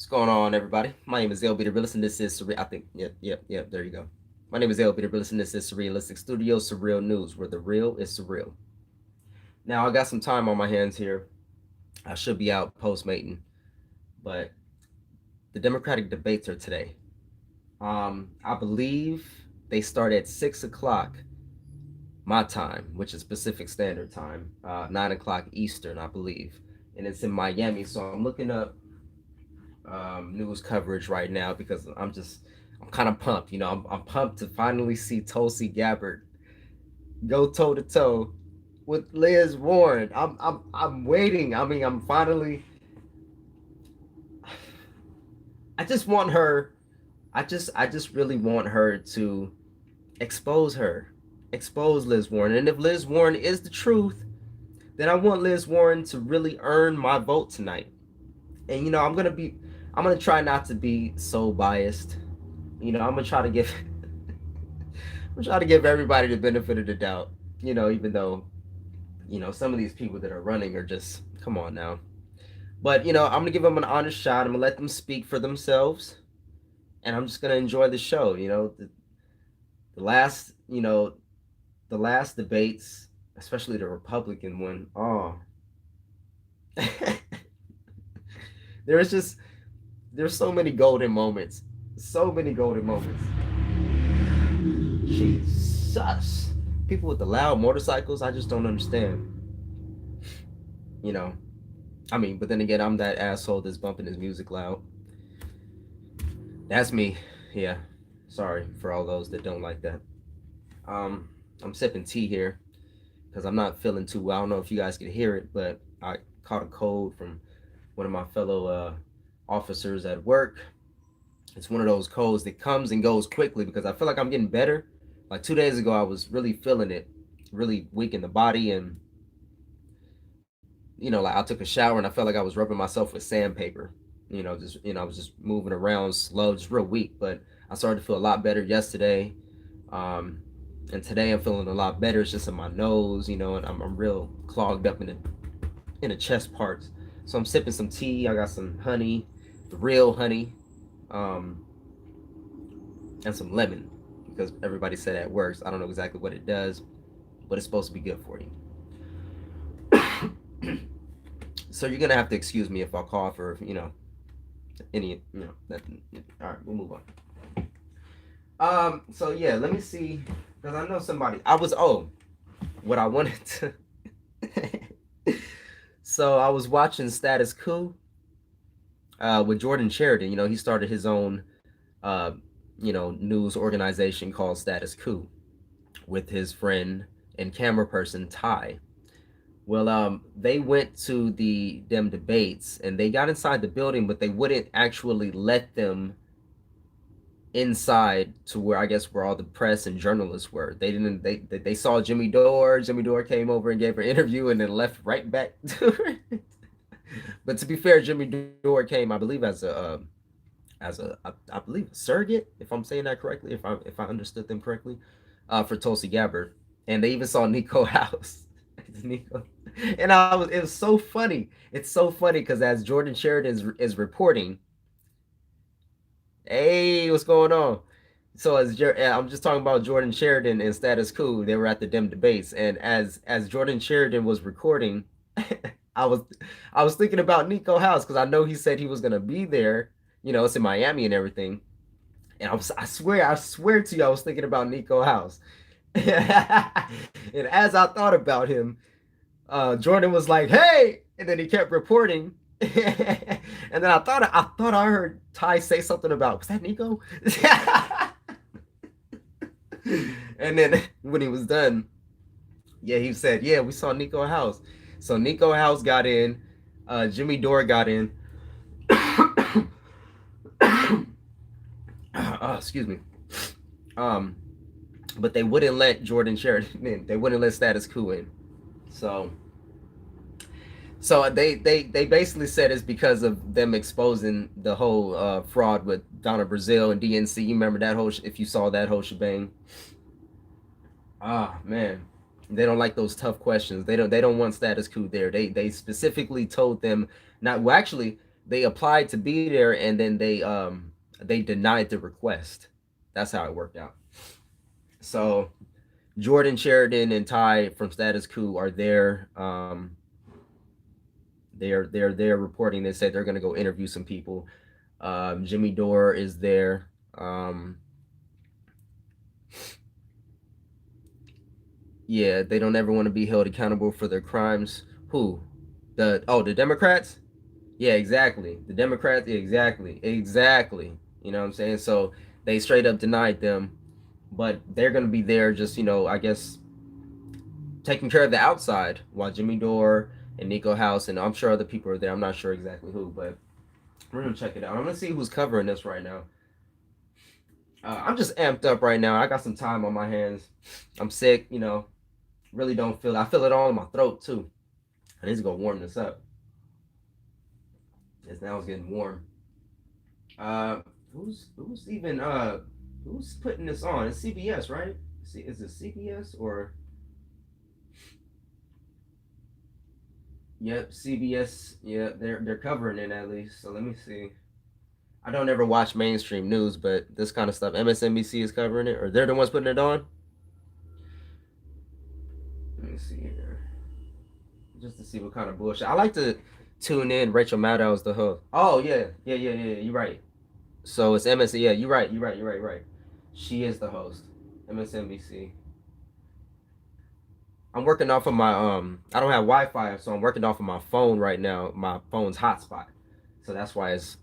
What's going on, everybody? My name is LB the Realist, and this is Surreal. I think, yep. There you go. My name is LB the Realist, and this is Surrealistic Studio, Surreal News, where the real is surreal. Now, I got some time on my hands here. I should be out postmating, but the Democratic debates are today. I believe they start at 6 o'clock my time, which is Pacific Standard Time, 9 o'clock Eastern, I believe, and it's in Miami. So I'm looking up news coverage right now because I'm kind of pumped. I'm pumped to finally see Tulsi Gabbard go toe to toe with Liz Warren. I'm waiting. I mean, I'm finally. I just want her. I just really want her to expose her, expose Liz Warren. And if Liz Warren is the truth, then I want Liz Warren to really earn my vote tonight. And I'm gonna try not to be so biased. I'm gonna try to give I'm trying to give everybody the benefit of the doubt. Even though some of these people that are running are just come on now. But I'm gonna give them an honest shot. I'm gonna let them speak for themselves, and I'm just gonna enjoy the show. The last the last debates, especially the Republican one. Oh, there's just there's so many golden moments, so many golden moments. Jesus. People with the loud motorcycles, I just don't understand. You know, but then again, I'm that asshole that's bumping his music loud. That's me. Yeah. Sorry for all those that don't like that. I'm sipping tea here because I'm not feeling too well. I don't know if you guys can hear it, but I caught a cold from one of my fellow officers at work. It's one of those colds that comes and goes quickly because I feel like I'm getting better. Like 2 days ago, I was really feeling it, really weak in the body, and like I took a shower and I felt like I was rubbing myself with sandpaper. I was just moving around slow, just real weak. But I started to feel a lot better yesterday, and today I'm feeling a lot better. It's just in my nose, and I'm real clogged up in the chest parts. So I'm sipping some tea. I got some honey, the real honey, um, and some lemon because everybody said that works. I don't know exactly what it does, but it's supposed to be good for you. So you're gonna have to excuse me if I cough or any that. All right, we'll move on. So yeah, let me see because I know somebody. What I wanted to. So I was watching Status Quo with Jordan Sheridan. He started his own uh, news organization called Status Quo with his friend and camera person Ty. Well, they went to the them debates and they got inside the building, but they wouldn't actually let them inside to where I guess where all the press and journalists were. They didn't. They saw Jimmy Dore. Jimmy Dore came over and gave her an interview and then left right back to her. But to be fair, Jimmy Dore came, I believe, I believe a surrogate, if I'm saying that correctly, if I understood them correctly, for Tulsi Gabbard, and they even saw Nico House. Nico, and it was so funny. It's so funny because as Jordan Sheridan is reporting, hey, what's going on? So I'm just talking about Jordan Sheridan and Status Quo. They were at the Dem debates, and as Jordan Sheridan was recording, I was I was thinking about Nico House because I know he said he was gonna be there. It's in Miami and everything. And I swear to you, I was thinking about Nico House. And as I thought about him, Jordan was like, "Hey," and then he kept reporting. And then I thought I heard Ty say something about was that Nico? And then when he was done, yeah, he said, "Yeah, we saw Nico House." So Nico House got in, Jimmy Dore got in. Excuse me. Um, but they wouldn't let Jordan Sheridan in. They wouldn't let Status Quo in. So they basically said it's because of them exposing the whole fraud with Donna Brazil and DNC. You remember that whole if you saw that whole shebang. Man, they don't like those tough questions. They don't want Status Quo there. They specifically told them not. Well, actually, they applied to be there, and then they denied the request. That's how it worked out. So Jordan Sheridan and Ty from Status Quo are there. They're reporting. They said they're gonna go interview some people. Jimmy Dore is there. Yeah, they don't ever want to be held accountable for their crimes. Who? The Democrats? Yeah, exactly. The Democrats, yeah, exactly. Exactly. You know what I'm saying? So they straight up denied them, but they're gonna be there just, I guess taking care of the outside while Jimmy Dore and Nico House and I'm sure other people are there. I'm not sure exactly who, but we're gonna check it out. I'm gonna see who's covering this right now. I'm just amped up right now. I got some time on my hands. I'm sick, really don't feel it. I feel it all in my throat too. I need to go warm this up. It's now it's getting warm. Uh, who's even who's putting this on? It's CBS, right? Is it CBS or? Yep, CBS. Yeah, they're covering it at least. So let me see. I don't ever watch mainstream news, but this kind of stuff, MSNBC is covering it, or they're the ones putting it on. Let me see here, just to see what kind of bullshit. I like to tune in. Rachel Maddow's the host. Oh yeah. You're right. So it's MSNBC. Yeah, you're right. She is the host. MSNBC. I'm working off of my I don't have Wi-Fi, so I'm working off of my phone right now. My phone's hotspot, so that's why it's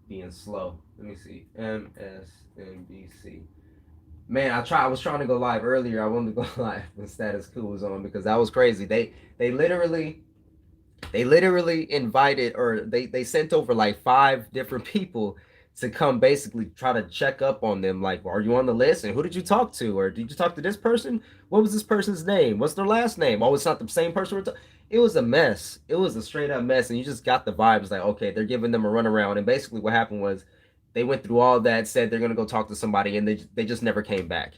being slow. Let me see. MSNBC. Man, I was trying to go live earlier. I wanted to go live when Status Quo was on because that was crazy. They literally invited or they sent over like five different people to come basically try to check up on them, like, are you on the list and who did you talk to, or did you talk to this person, what was this person's name, what's their last name, oh it's not the same person it was a mess. It was a straight up mess, and you just got the vibes like, okay, they're giving them a runaround. And basically what happened was they went through all that, said they're gonna go talk to somebody, and they just never came back.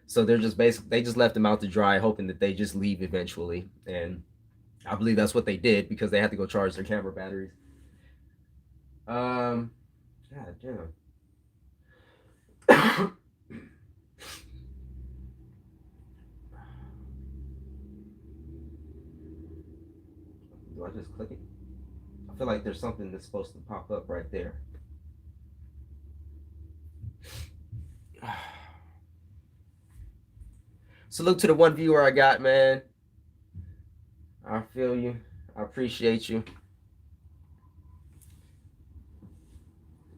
So they're just basically they just left them out to dry, hoping that they just leave eventually. And I believe that's what they did because they had to go charge their camera batteries. Um, God damn. Do I just click it? I feel like there's something that's supposed to pop up right there. Salute to the one viewer I got, man. I feel you. I appreciate you.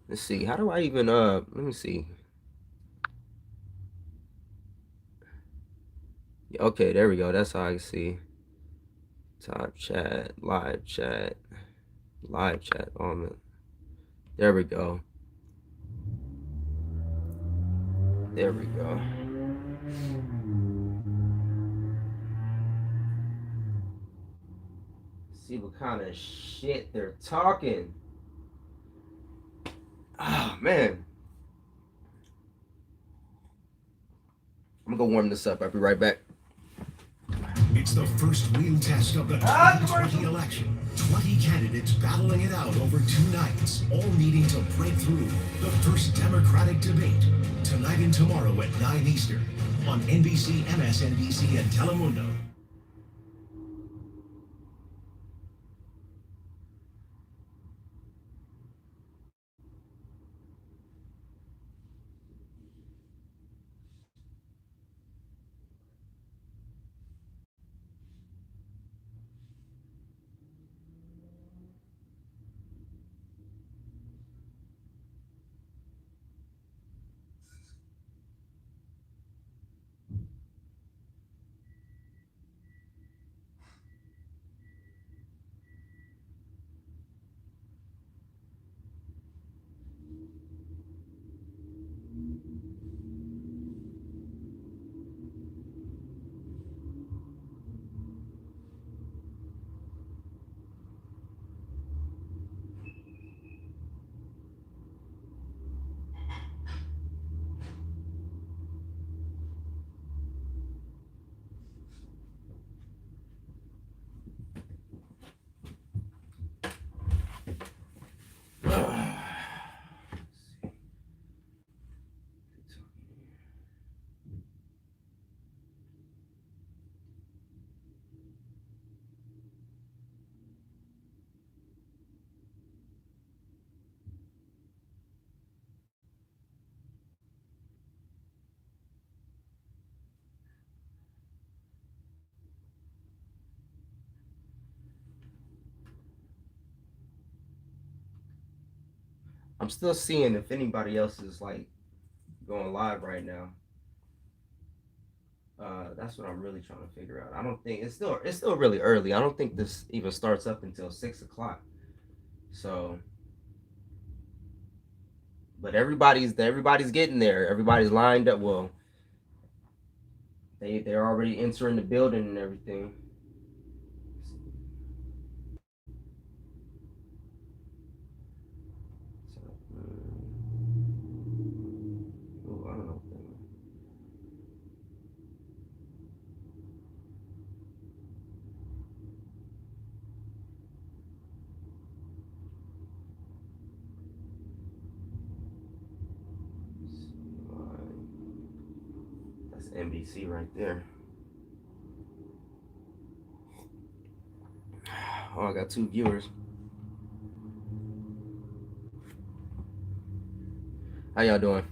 Let's see. How do I even let me see. Okay, there we go. That's how I see. Top chat, live chat, live chat. Oh man. There we go. There we go. See what kind of shit they're talking. Oh man. I'm gonna go warm this up. I'll be right back. It's the first real test of the 2020 election. 20 candidates battling it out over 2 nights, all needing to break through. The first Democratic debate, tonight and tomorrow at 9 Eastern, on NBC, MSNBC, and Telemundo. I'm still seeing if anybody else is like going live right now. That's what I'm really trying to figure out. I don't think it's still really early. I don't think this even starts up until 6 o'clock. So, but everybody's getting there. Everybody's lined up. Well, they're already entering the building and everything. So, ooh, I don't know. That's NBC right there. Oh, I got 2 viewers. How y'all doing?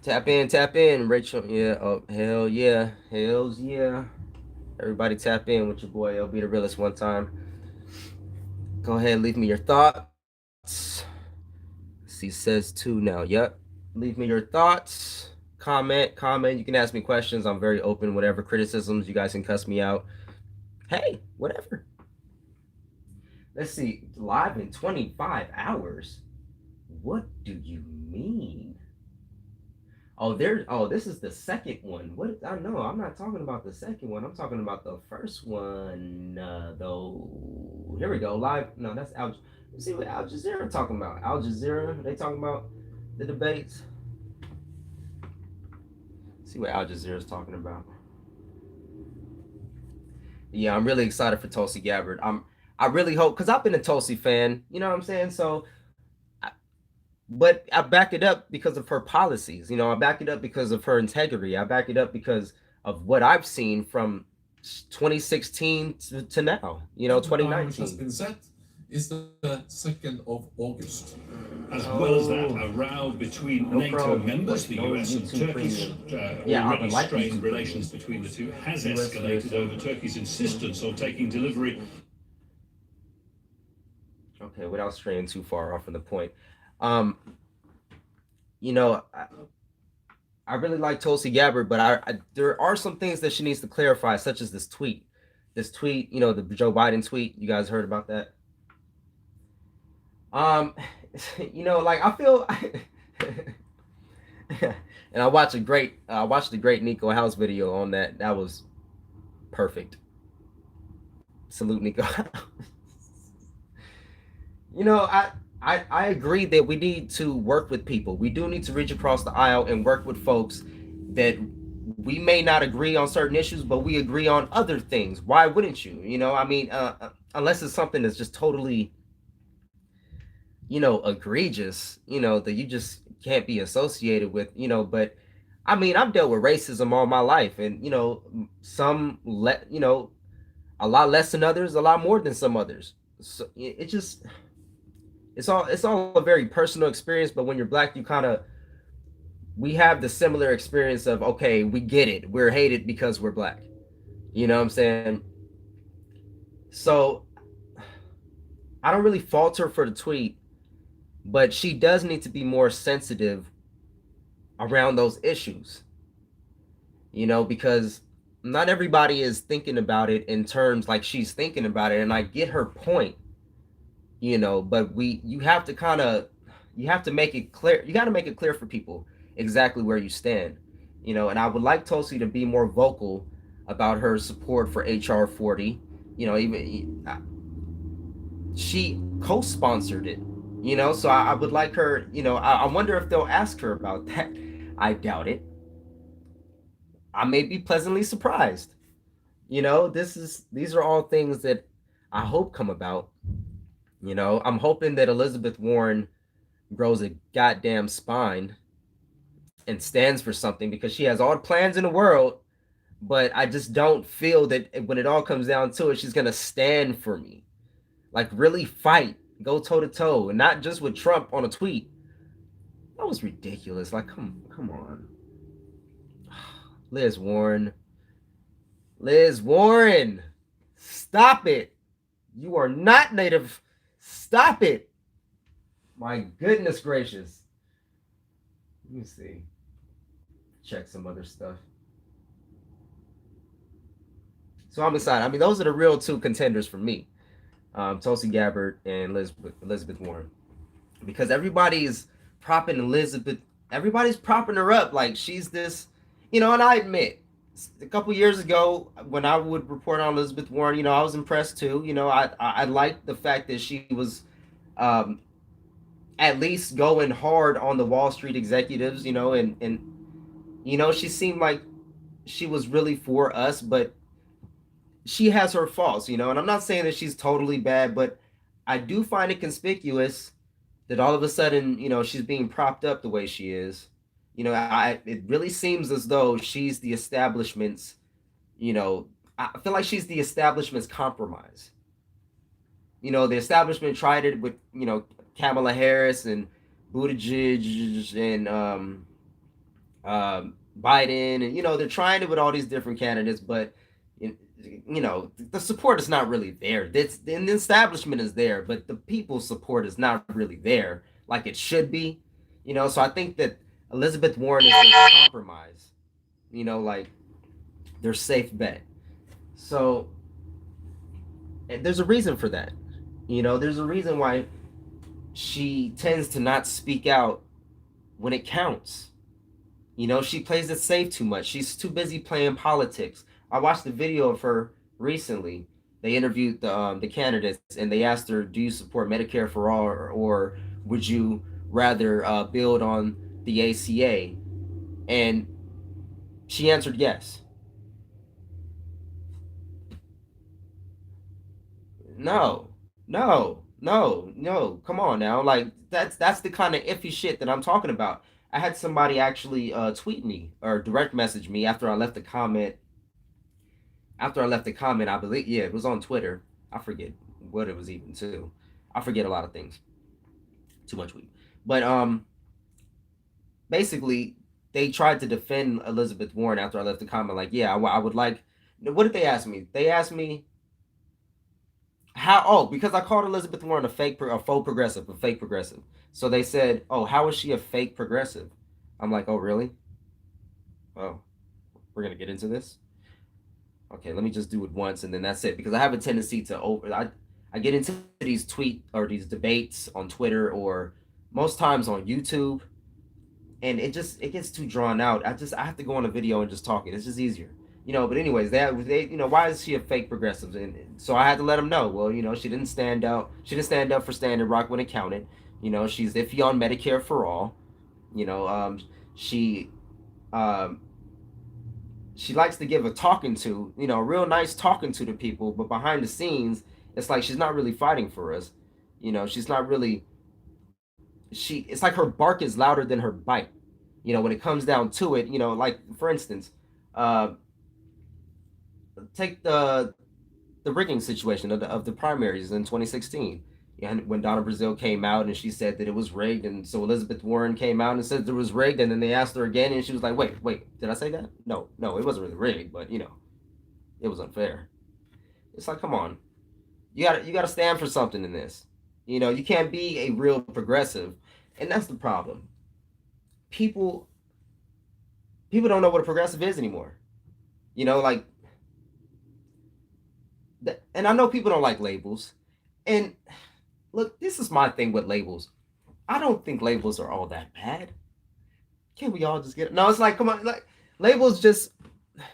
Tap in, Rachel. Yeah. Oh, hell yeah. Hells yeah. Everybody tap in with your boy LB the realist one time. Go ahead, leave me your thoughts. She says 2 now. Yep. Leave me your thoughts. Comment. You can ask me questions. I'm very open. Whatever criticisms, you guys can cuss me out. Hey, whatever. Let's see. Live in 25 hours. What do you mean? This is the second one. What I know, I'm not talking about the second one. I'm talking about the first one. Though. Here we go. Live. No, that's Al. Let's see what Al Jazeera talking about. Al Jazeera. They talking about the debates. Let's see what Al Jazeera is talking about. Yeah, I'm really excited for Tulsi Gabbard. I really hope because I've been a Tulsi fan. You know what I'm saying? So but I back it up because of her policies. I back it up because of her integrity. I back it up because of what I've seen from 2016 to now. The time which 2019. has been set is the 2nd of August. As well as that, a row between No NATO problem. members, the No US and YouTube Turkish, premium. Yeah, I would already like strained YouTube relations premium. between the two, has US escalated over Turkey's insistence on taking delivery. Okay, without straying too far off from the point. Um, you know, I really like Tulsi Gabbard, but there are some things that she needs to clarify, such as this tweet. This tweet, the Joe Biden tweet. You guys heard about that? Um, like I feel, and I watched the great Nico House video on that. That was perfect. Salute Nico. I agree that we need to work with people. We do need to reach across the aisle and work with folks that we may not agree on certain issues, but we agree on other things. Why wouldn't you? Unless it's something that's just totally, egregious, that you just can't be associated with, but I've dealt with racism all my life, and a lot less than others, a lot more than some others. So it just it's all a very personal experience, but when you're black, we have the similar experience of, okay, we get it. We're hated because we're black. You know what I'm saying? So I don't really fault her for the tweet, but she does need to be more sensitive around those issues. Because not everybody is thinking about it in terms like she's thinking about it, and I get her point. But you have to make it clear. You got to make it clear for people exactly where you stand. And I would like Tulsi to be more vocal about her support for HR 40. Even she co-sponsored it. So I would like her. I wonder if they'll ask her about that. I doubt it. I may be pleasantly surprised. These are all things that I hope come about. I'm hoping that Elizabeth Warren grows a goddamn spine and stands for something, because she has all the plans in the world, but I just don't feel that when it all comes down to it, she's going to stand for me. Like, really fight, go toe to toe, and not just with Trump on a tweet. That was ridiculous. Like, come on. Liz Warren, stop it. You are not Native. Stop it. My goodness gracious. Let me see. Check some other stuff. So I'm excited. I mean, those are the real two contenders for me, Tulsi Gabbard and Elizabeth Warren, because everybody's propping Elizabeth. Everybody's propping her up like she's this, And I admit, a couple years ago when I would report on Elizabeth Warren, I was impressed too. I liked the fact that she was, um, at least going hard on the Wall Street executives. And she seemed like she was really for us, but she has her faults. And I'm not saying that she's totally bad, but I do find it conspicuous that all of a sudden, she's being propped up the way she is. It really seems as though she's the establishment's, I feel like she's the establishment's compromise. The establishment tried it with, Kamala Harris and Buttigieg and Biden, and they're trying it with all these different candidates, but the support is not really there. And the establishment is there, but the people's support is not really there like it should be. So I think that Elizabeth Warren is a compromise. Like their safe bet. So and there's a reason for that. There's a reason why she tends to not speak out when it counts. She plays it safe too much. She's too busy playing politics. I watched the video of her recently. They interviewed the candidates and they asked her, "Do you support Medicare for all, or would you rather build on the ACA?" And she answered yes. No, no. Come on now. Like that's the kind of iffy shit that I'm talking about. I had somebody actually tweet me or direct message me after I left the comment. After I left the comment, I believe, yeah, it was on Twitter. I forget what it was even to. I forget a lot of things. Too much weed. But basically, they tried to defend Elizabeth Warren after I left the comment. Like, yeah, I would like. What did they ask me? They asked me how. Oh, because I called Elizabeth Warren a faux progressive, a fake progressive. So they said, "Oh, how is she a fake progressive?" I'm like, "Oh, really? Oh, we're gonna get into this." Okay, let me just do it once and then that's it, because I have a tendency to I get into these tweet or these debates on Twitter or most times on YouTube, and it gets too drawn out. I have to go on a video and just talk it. It's just easier. But anyways, they why is she a fake progressive? And so I had to let them know. Well, she didn't stand out. She didn't stand up for Standard Rock when it counted. She's iffy on Medicare for all. She um she likes to give a talking to, a real nice talking to people, but behind the scenes, it's like she's not really fighting for us. She's not really. It's like her bark is louder than her bite. When it comes down to it, like for instance, uh, take the rigging situation of the primaries in 2016. And when Donna Brazile came out and she said that it was rigged, and so Elizabeth Warren came out and said it was rigged, and then they asked her again, and she was like, "Wait, did I say that? No, it wasn't really rigged, but it was unfair." It's like, come on, you gotta stand for something in this. You can't be a real progressive, and that's the problem. People people don't know what a progressive is anymore. Like, and I know people don't like labels, and look, this is my thing with labels. I don't think labels are all that bad. Can't we all just get it? No, it's like, come on, like labels just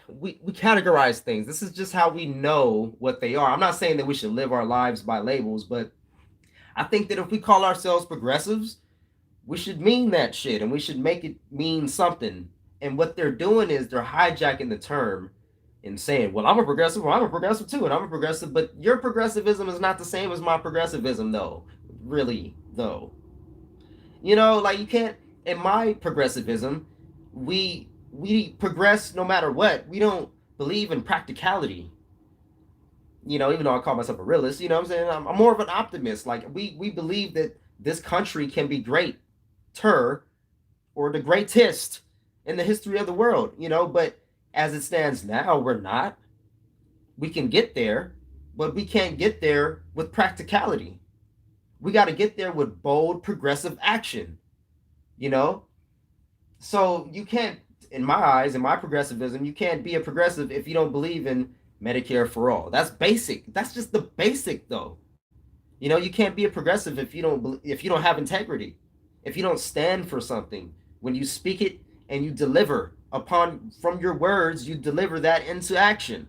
we categorize things. This is just how we know what they are. I'm not saying that we should live our lives by labels, but I think that if we call ourselves progressives, we should mean that shit and we should make it mean something. And what they're doing is they're hijacking the term and saying, well, I'm a progressive, well, I'm a progressive too, and I'm a progressive, but your progressivism is not the same as my progressivism, though. Really, though. Like you can't, in my progressivism, we progress no matter what. We don't believe in practicality. Even though I call myself a realist, what I'm saying? I'm more of an optimist. Like we believe that this country can be greater or the greatest in the history of the world, but as it stands now, we're not. We can get there, but we can't get there with practicality. We got to get there with bold, progressive action, you know? So you can't, in my eyes, in my progressivism, you can't be a progressive if you don't believe in Medicare for all. That's basic. That's just the basic, though. You know, you can't be a progressive if you don't have integrity, if you don't stand for something. When you speak it and you deliver upon from your words, you deliver that into action.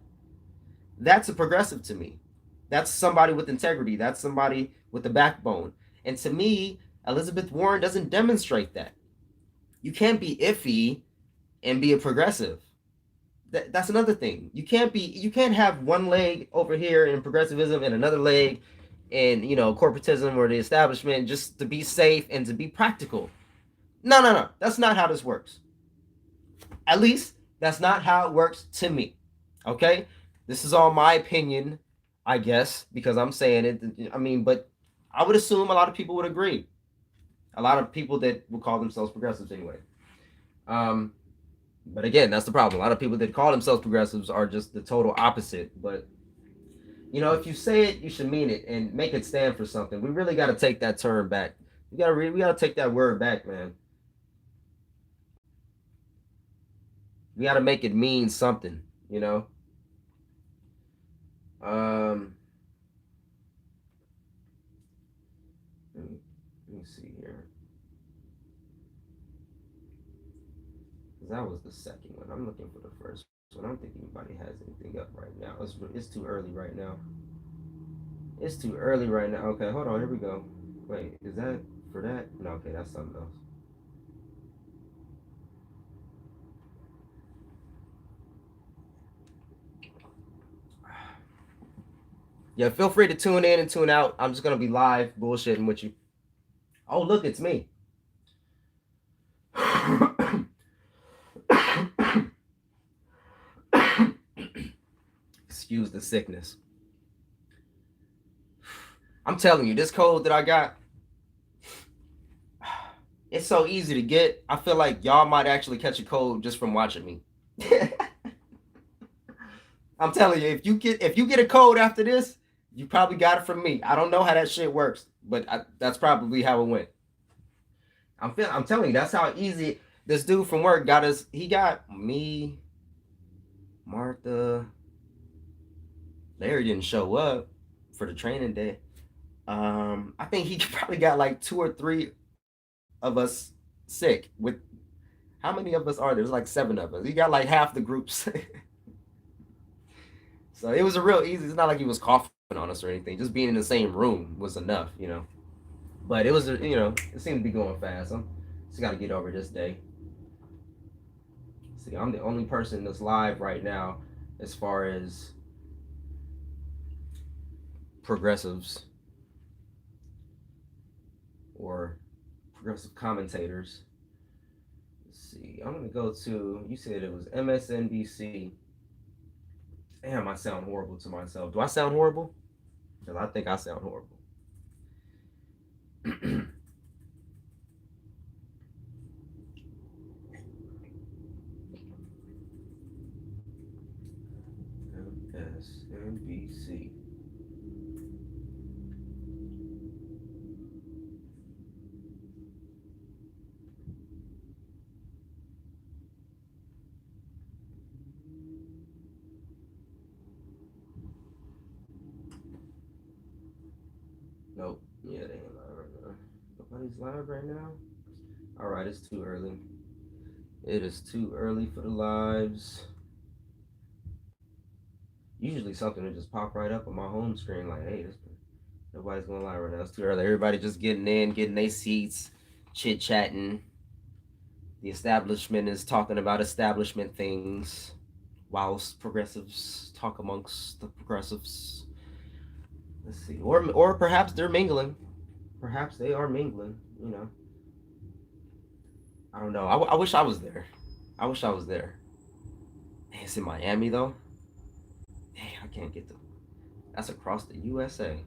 That's a progressive to me. That's somebody with integrity. That's somebody with a backbone. And to me, Elizabeth Warren doesn't demonstrate that. You can't be iffy and be a progressive. That's another thing. You can't have one leg over here in progressivism and another leg in, corporatism or the establishment just to be safe and to be practical. No, no, no. That's not how this works. At least that's not how it works to me. Okay? This is all my opinion, I guess, because I'm saying it. I mean, but I would assume a lot of people would agree. A lot of people that would call themselves progressives anyway. But again, that's the problem. A lot of people that call themselves progressives are just the total opposite. But if you say it, you should mean it and make it stand for something. We really got to take that term back. We got to take that word back, man. We got to make it mean something, Let me see here. That was the second one. I'm looking for the first one. I don't think anybody has anything up right now. It's too early right now. It's too early right now. Okay, hold on. Here we go. Wait, is that for that? No, okay, that's something else. Yeah, feel free to tune in and tune out. I'm just going to be live bullshitting with you. Oh, look, it's me. Excuse the sickness. I'm telling you, this cold that I got, it's so easy to get. I feel like y'all might actually catch a cold just from watching me. I'm telling you, if you get a cold after this, you probably got it from me. I don't know how that shit works, but that's probably how it went. I'm telling you, that's how easy this dude from work got us. He got me, Martha. Larry didn't show up for the training day. I think he probably got like 2 or 3 of us sick. With how many of us are there? There's like 7 of us. He got like half the groups. So it was a real easy. It's not like he was coughing on us or anything. Just being in the same room was enough, But it was, it seemed to be going fast. I'm just got to get over this day. See, I'm the only person that's live right now as far as progressives or progressive commentators. Let's see. I'm going to go to, you said it was MSNBC. Damn, I sound horrible to myself. Do I sound horrible? Because I think I sound horrible. MSNBC. Nope. Yeah, they ain't live right now. Nobody's live right now? Alright, it's too early. It is too early for the lives. Usually something will just pop right up on my home screen like, hey, nobody's going live right now. It's too early. Everybody just getting in, getting their seats, chit-chatting. The establishment is talking about establishment things whilst progressives talk amongst the progressives. Let's see. Or perhaps they're mingling. Perhaps they are mingling, I don't know. I wish I was there. I wish I was there. Hey, it's in Miami, though. Hey, I can't get that's across the USA.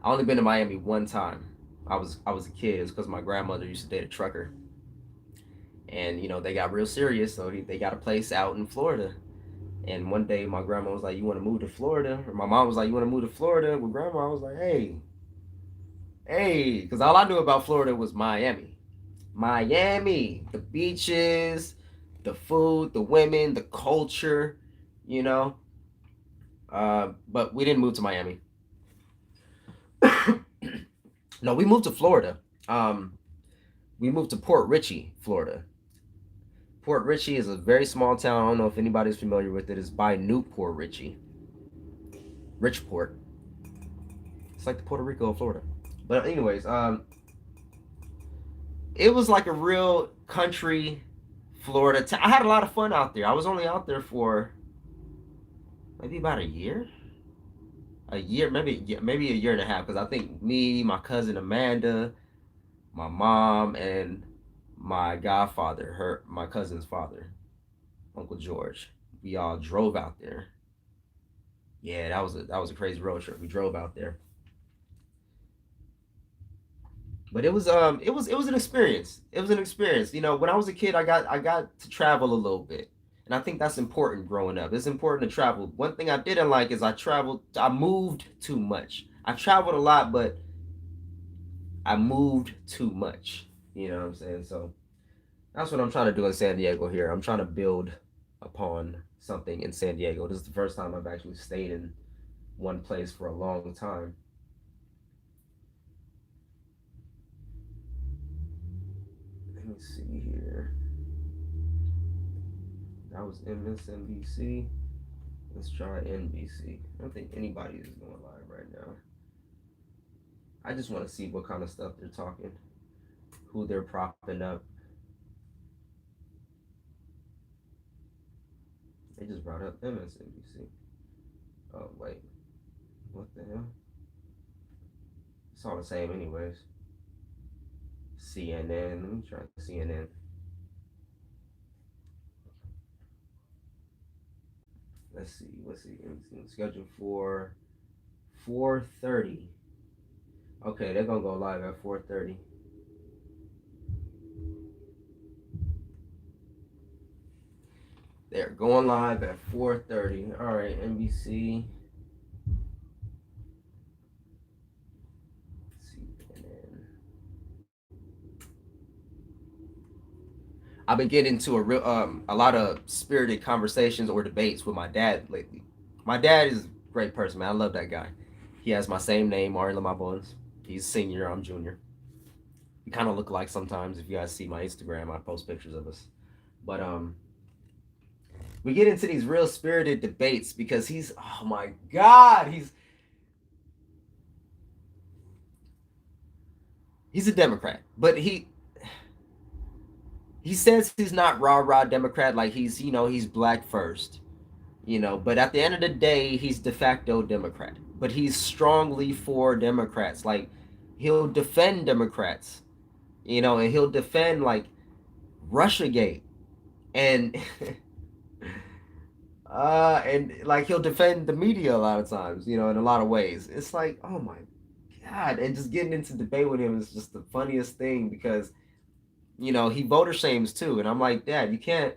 I only been to Miami one time. I was a kid. It's because my grandmother used to date a trucker. And, they got real serious, so they got a place out in Florida. And one day my grandma was like, you want to move to Florida? Or my mom was like, you want to move to Florida? With grandma, I was like, hey, Hey, because all I knew about Florida was Miami. Miami, the beaches, the food, the women, the culture, you know. But we didn't move to Miami. No, we moved to Florida. Um, we moved to Port Richey, Florida. Port Richey is a very small town. I don't know if anybody's familiar with it. It's by Newport Richey, Richport. It's like the Puerto Rico of Florida. But anyways, it was like a real country Florida. I had a lot of fun out there. I was only out there for maybe about a year, maybe a year and a half. Because I think me, my cousin Amanda, my mom, and my godfather, my cousin's father, Uncle George, we all drove out there. Yeah, that was a crazy road trip. We drove out there, but it was an experience. It was an experience. You know, when I was a kid, I got to travel a little bit, and I think that's important growing up. It's important to travel. One thing I didn't like is I moved too much. I traveled a lot, but I moved too much. You know what I'm saying? So that's what I'm trying to do in San Diego here. I'm trying to build upon something in San Diego. This is the first time I've actually stayed in one place for a long time. Let me see here. That was MSNBC. Let's try NBC. I don't think anybody is going live right now. I just want to see what kind of stuff they're talking, who they're propping up. They just brought up MSNBC. Oh, wait. What the hell? It's all the same, anyways. CNN. Let me try CNN. Let's see. Scheduled for 4:30. Okay, they're gonna go live at 4:30. They're going live at 4:30. All right, NBC. CNN. I've been getting into a lot of spirited conversations or debates with my dad lately. My dad is a great person, man. I love that guy. He has my same name, Ari Lamar Bones. He's senior, I'm junior. We kind of look alike sometimes. If you guys see my Instagram, I post pictures of us. But we get into these real spirited debates because oh my god, he's a Democrat, but he says he's not rah rah Democrat, like he's black first, but at the end of the day he's de facto Democrat, but he's strongly for Democrats. Like, he'll defend Democrats, and he'll defend like Russiagate, and and like he'll defend the media a lot of times, in a lot of ways. It's like, oh my god. And just getting into debate with him is just the funniest thing, because he voter shames too, and I'm like, Dad, you can't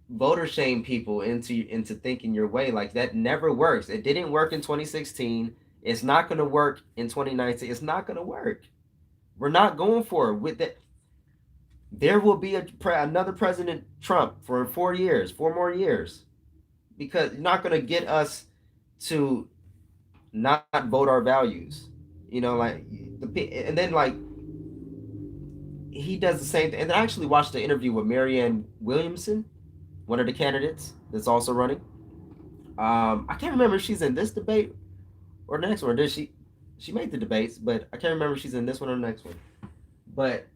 voter shame people into thinking your way. Like, that never works. It didn't work in 2016. It's not going to work in 2019. It's not going to work. We're not going for it with that. There will be another President Trump for 4 more years, because you're not going to get us to not vote our values. Like, and then like he does the same thing. And I actually watched the interview with Marianne Williamson, one of the candidates that's also running. I can't remember if she's in this debate or the next one. Did she made the debates, but I can't remember if she's in this one or the next one. But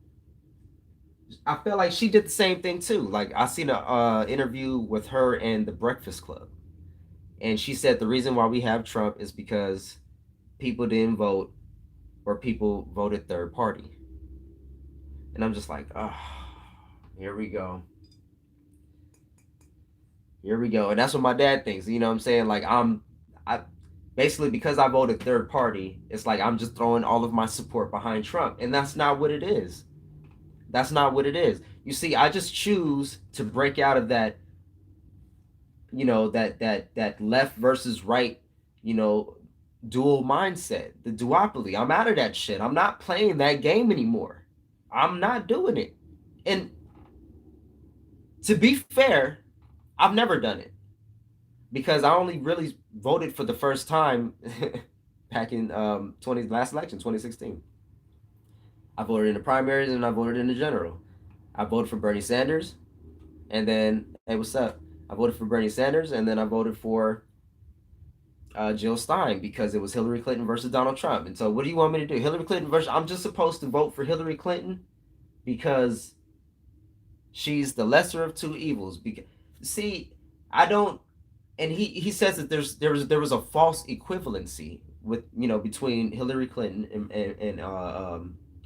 I feel like she did the same thing too. Like, I seen a interview with her and the Breakfast Club, and she said the reason why we have Trump is because people didn't vote, or people voted third party. And I'm just like, oh, here we go. Here we go. And that's what my dad thinks. You know what I'm saying? Like, I basically, because I voted third party, it's like I'm just throwing all of my support behind Trump. And that's not what it is. That's not what it is. You see, I just choose to break out of that, that left versus right, dual mindset, the duopoly. I'm out of that shit. I'm not playing that game anymore. I'm not doing it. And to be fair, I've never done it because I only really voted for the first time back in last election, 2016. I voted in the primaries and I voted in the general. I voted for Bernie Sanders, and then hey, what's up? I voted for Bernie Sanders, and then I voted for Jill Stein because it was Hillary Clinton versus Donald Trump. And so, what do you want me to do? Hillary Clinton versus? I'm just supposed to vote for Hillary Clinton because she's the lesser of two evils. Because see, I don't. And he says that there was a false equivalency with between Hillary Clinton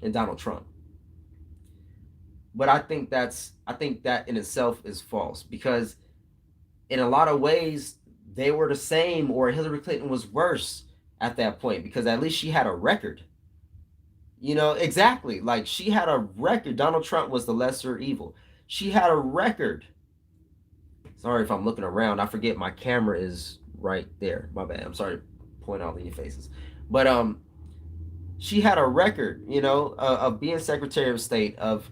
and Donald Trump. But I think that in itself is false because in a lot of ways they were the same, or Hillary Clinton was worse at that point because at least she had a record. Exactly. Like she had a record. Donald Trump was the lesser evil. She had a record. Sorry if I'm looking around. I forget my camera is right there. My bad. I'm sorry to point out in your faces. But she had a record, of being Secretary of State, of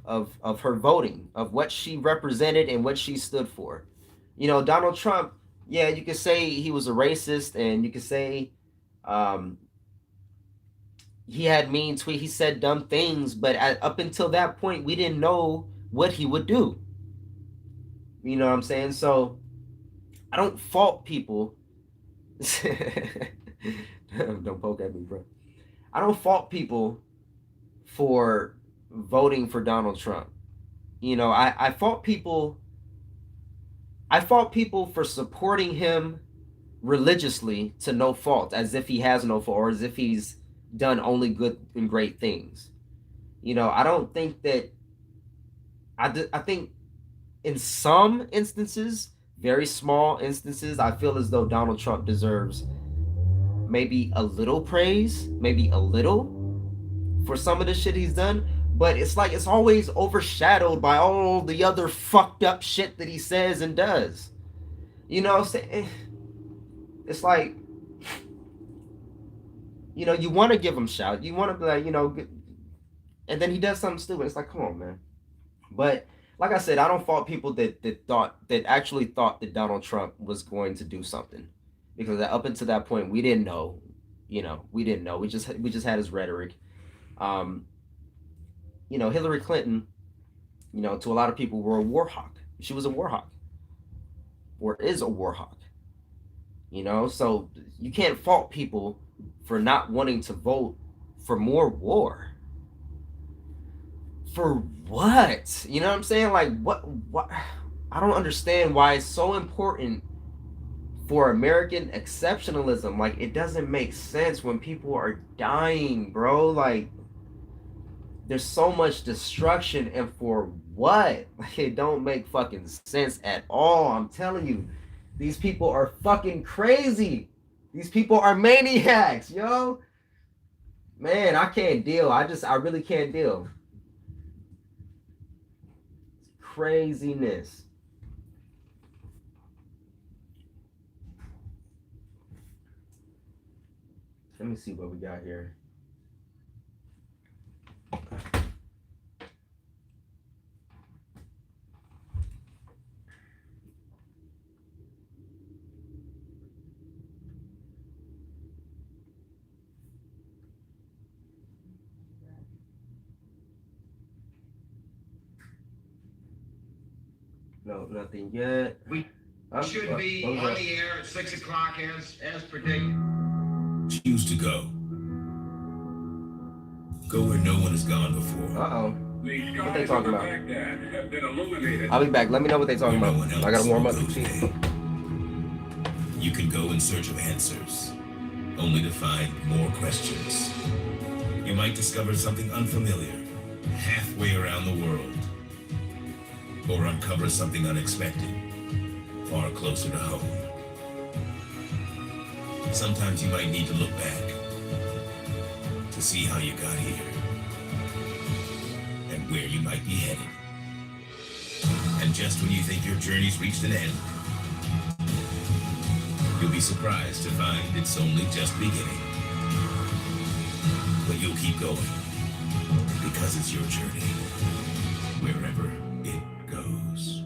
her voting, of what she represented and what she stood for. Donald Trump, yeah, you could say he was a racist, and you could say he had mean tweets, he said dumb things, but up until that point, we didn't know what he would do. You know what I'm saying? So I don't fault people. Don't poke at me, bro. I don't fault people for voting for Donald Trump. I fault people. I fault people for supporting him religiously to no fault, as if he has no fault, or as if he's done only good and great things. I don't think that. I think in some instances, very small instances, I feel as though Donald Trump deserves maybe a little praise, maybe a little for some of the shit he's done, but it's like it's always overshadowed by all the other fucked up shit that he says and does. What I'm saying? It's like, you want to give him shout, you want to be like, and then he does something stupid. It's like, come on, man. But like I said, I don't fault people that actually thought that Donald Trump was going to do something, because up until that point we didn't know. We didn't know. We just had his rhetoric. Hillary Clinton, to a lot of people, were a war hawk. She was a war hawk, or is a war hawk. So you can't fault people for not wanting to vote for more war. For what? You know what I'm saying? Like, what? I don't understand why it's so important for American exceptionalism. Like, it doesn't make sense when people are dying, bro. Like, there's so much destruction, and for what? Like, it don't make fucking sense at all. I'm telling you, these people are fucking crazy. These people are maniacs, yo. Man, I can't deal. I really can't deal. Craziness. Let me see what we got here. No, nothing yet. We should be on the air at 6 o'clock as predicted. Choose to go. Go where no one has gone before. Uh-oh. What they talking about? I'll be back. Let me know what they talking about. No I gotta warm up the today. You can go in search of answers, only to find more questions. You might discover something unfamiliar halfway around the world, or uncover something unexpected far closer to home. Sometimes you might need to look back to see how you got here and where you might be headed. And just when you think your journey's reached an end, You'll be surprised to find it's only just beginning. But you'll keep going, because it's your journey, wherever it goes.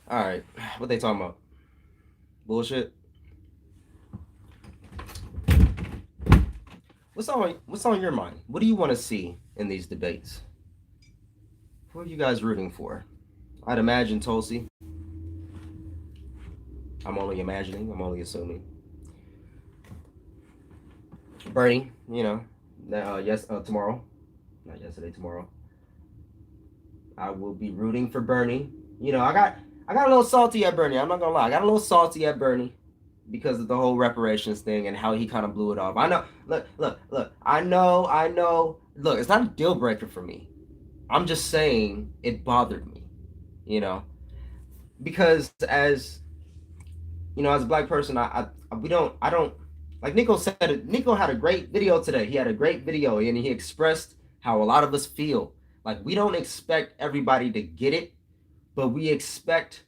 All right, what they talking about? Bullshit. What's on your mind? What do you want to see in these debates? Who are you guys rooting for? I'd imagine Tulsi. I'm only imagining. I'm only assuming. Bernie, yes, tomorrow, not yesterday, tomorrow. I will be rooting for Bernie. I got a little salty at Bernie. I'm not gonna lie. I got a little salty at Bernie because of the whole reparations thing and how he kind of blew it off. I know. Look. I know. Look, it's not a deal breaker for me. I'm just saying it bothered me. You know, because as a black person, I don't like Nico said it. Nico had a great video today. He had a great video and he expressed how a lot of us feel. Like we don't expect everybody to get it, but we expect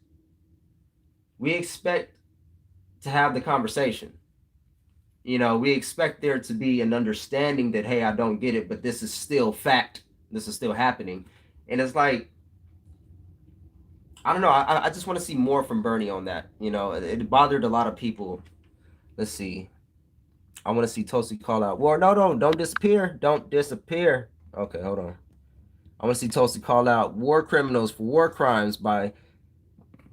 to have the conversation. We expect there to be an understanding that, hey, I don't get it, but this is still fact. This is still happening. And it's like, I don't know. I just want to see more from Bernie on that. It bothered a lot of people. Let's see. I want to see Tulsi call out war. No, don't disappear. Don't disappear. Okay, hold on. I want to see Tulsi call out war criminals for war crimes by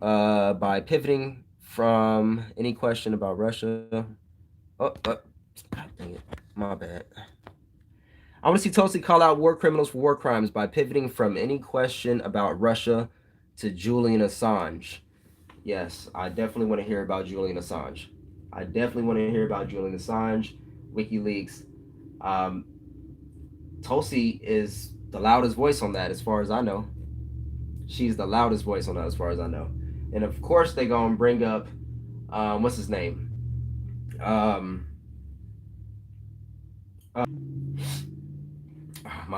pivoting from any question about Russia. God dang it. My bad. I want to see Tulsi call out war criminals for war crimes by pivoting from any question about Russia to Julian Assange. Yes, I definitely want to hear about Julian Assange. WikiLeaks. Tulsi is the loudest voice on that, as far as I know. She's the loudest voice on that, as far as I know. And of course, they gonna bring up, what's his name? My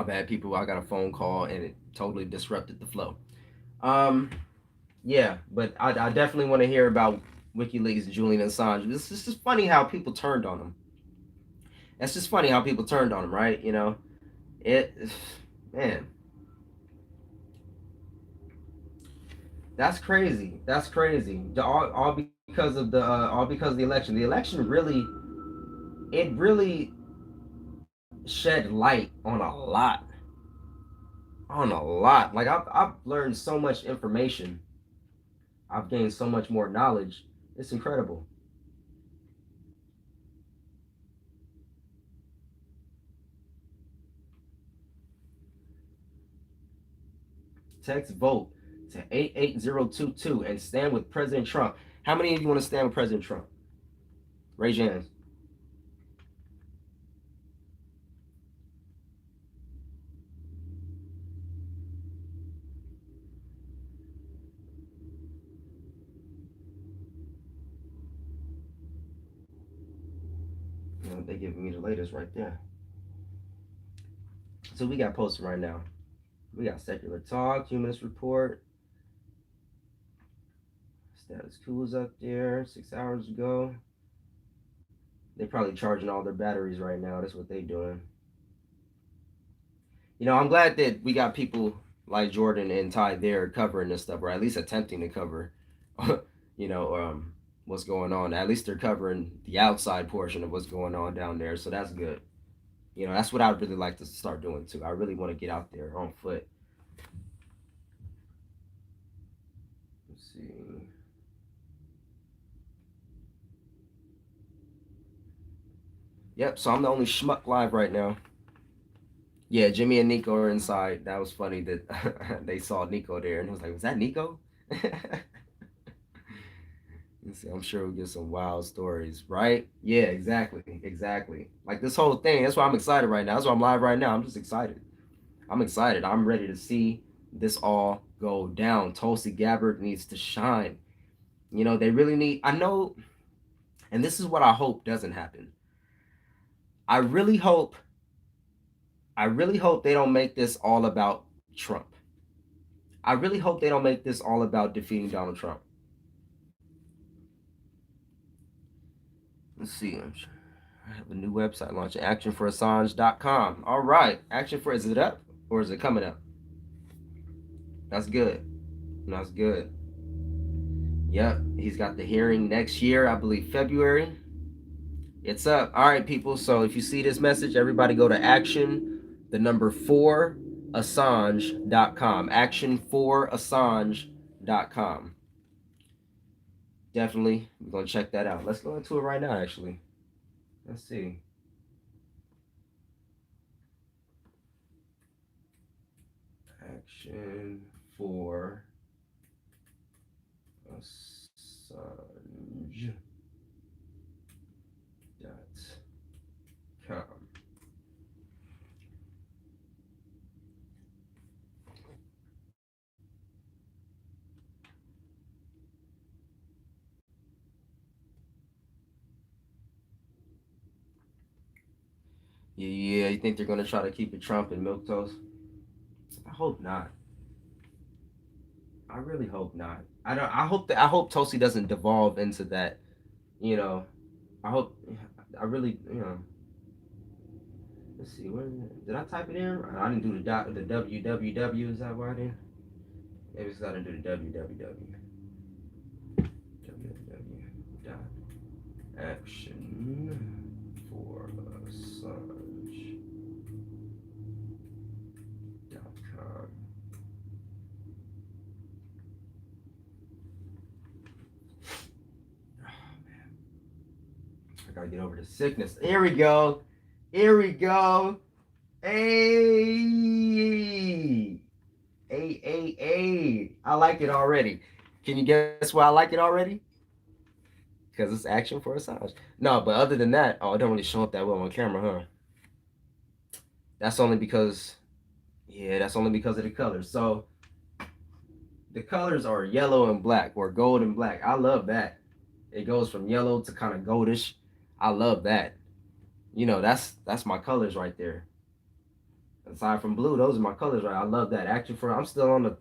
bad, people. I got a phone call and it totally disrupted the flow. Yeah, but I definitely want to hear about WikiLeaks and Julian Assange. This is just funny how people turned on him. It's just funny how people turned on him, right? Man, that's crazy. That's crazy. All because of the election. The election really shed light on a lot. Like I've learned so much information. I've gained so much more knowledge. It's incredible. Text vote to 88022 and stand with President Trump. How many of you want to stand with President Trump? Raise your hands. They giving me the latest right there. So we got posted right now. We got Secular Talk, Humanist Report, Status quo was up there 6 hours ago. They're probably charging all their batteries right now. That's what they're doing. I'm glad that we got people like Jordan and Ty there covering this stuff, or at least attempting to cover, what's going on. At least they're covering the outside portion of what's going on down there, so that's good. That's what I'd really like to start doing too. I really want to get out there on foot. Let's see. Yep, so I'm the only schmuck live right now. Yeah, Jimmy and Nico are inside. That was funny that they saw Nico there and it was like, was that Nico? See, I'm sure we'll get some wild stories, right? Yeah, exactly. Like this whole thing, that's why I'm excited right now. That's why I'm live right now. I'm just excited. I'm excited. I'm ready to see this all go down. Tulsi Gabbard needs to shine. They really need, I know, and this is what I hope doesn't happen. I really hope they don't make this all about Trump. I really hope they don't make this all about defeating Donald Trump. Let's see. I have a new website launching, actionforassange.com. All right. Is it up or is it coming up? That's good. That's good. Yep. He's got the hearing next year, I believe February. It's up. All right, people. So if you see this message, everybody go to action4assange.com. Actionforassange.com. Definitely, we're going to check that out. Let's go into it right now, actually. Let's see. Actionforassange.com. Yeah, you think they're gonna try to keep it Trump and milquetoast? I hope not. I really hope not. I hope Tulsi doesn't devolve into that. I hope. I really. Let's see. Where did I type it in? I didn't do the www. Is that why I didn't? Maybe it's got to do the www. Actionforassange.com. Oh man, I gotta get over the sickness. Here we go. Hey. I like it already. Can you guess why I like it already? Because it's action for Assange. No, but other than that, it don't really show up that well on camera, huh? That's only because of the colors. So the colors are yellow and black, or gold and black. I love that. It goes from yellow to kind of goldish. I love that. That's my colors right there. Aside from blue, those are my colors, right? I love that. I'm still on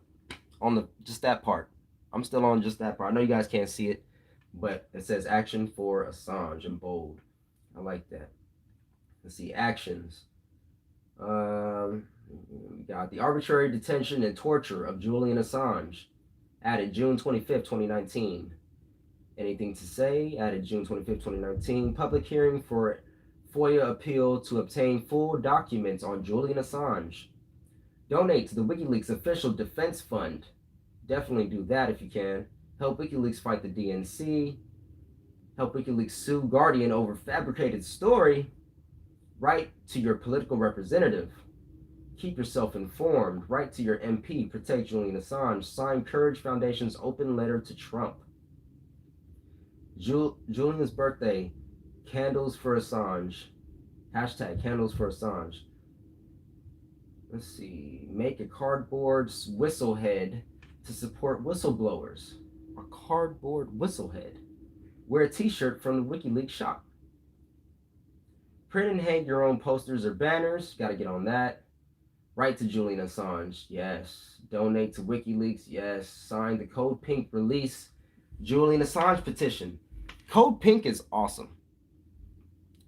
the just that part. I'm still on just that part. I know you guys can't see it, but it says action for Assange in bold. I like that. Let's see, actions. We got the arbitrary detention and torture of Julian Assange, added June 25th, 2019. Anything to say? Added June 25th, 2019. Public hearing for FOIA appeal to obtain full documents on Julian Assange. Donate to the WikiLeaks official defense fund. Definitely do that if you can. Help WikiLeaks fight the DNC. Help WikiLeaks sue Guardian over fabricated story. Write to your political representative. Keep yourself informed. Write to your MP. Protect Julian Assange. Sign Courage Foundation's open letter to Trump. Julian's birthday. Candles for Assange. Hashtag Candles for Assange. Let's see. Make a cardboard whistle head to support whistleblowers. A cardboard whistle head. Wear a t-shirt from the WikiLeaks shop. Print and hang your own posters or banners. Got to get on that. Write to Julian Assange. Yes. Donate to WikiLeaks. Yes. Sign the Code Pink release. Julian Assange petition. Code Pink is awesome.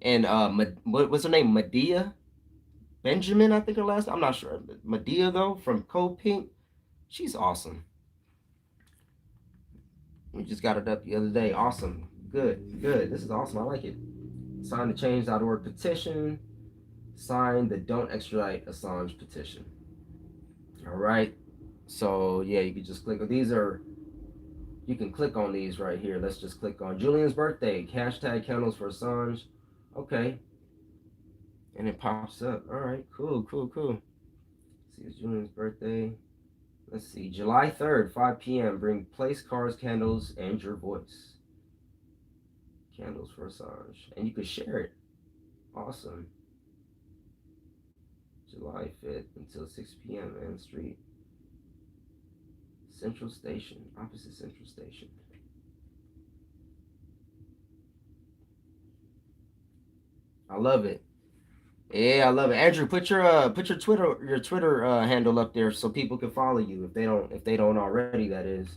And what's her name? Medea Benjamin, I think her last. I'm not sure. Medea though, from Code Pink, she's awesome. We just got it up the other day. Awesome. Good. This is awesome. I like it. Sign the change.org petition. Sign the don't extradite Assange petition. All right. So yeah, you can just click on these. You can click on these right here. Let's just click on Julian's birthday. Hashtag candles for Assange. Okay. And it pops up. All right. Cool. Let's see, it's Julian's birthday. Let's see. July 3rd, 5 p.m. Bring place, cards, candles, and your voice. Candles for Assange. And you can share it. Awesome. July 5th until 6 p.m. Ann Street. Central Station. Opposite Central Station. I love it. Yeah, I love it. Andrew, put your Twitter handle up there so people can follow you if they don't already, that is.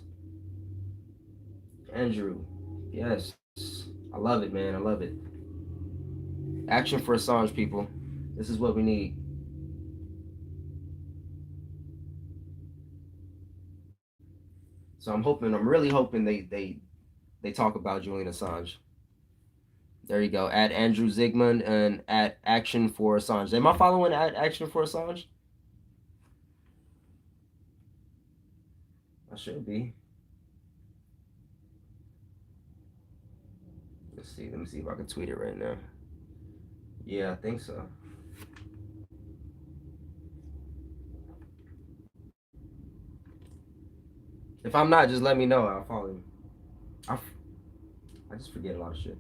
Andrew. Yes. I love it, man. I love it. Action for Assange, people. This is what we need. So I'm really hoping they talk about Julian Assange. There you go. At Andrew Zygmunt and at Action for Assange. Am I following at Action for Assange? I should be. Let's see. Let me see if I can tweet it right now. Yeah, I think so. If I'm not, just let me know. I'll follow you. I just forget a lot of shit.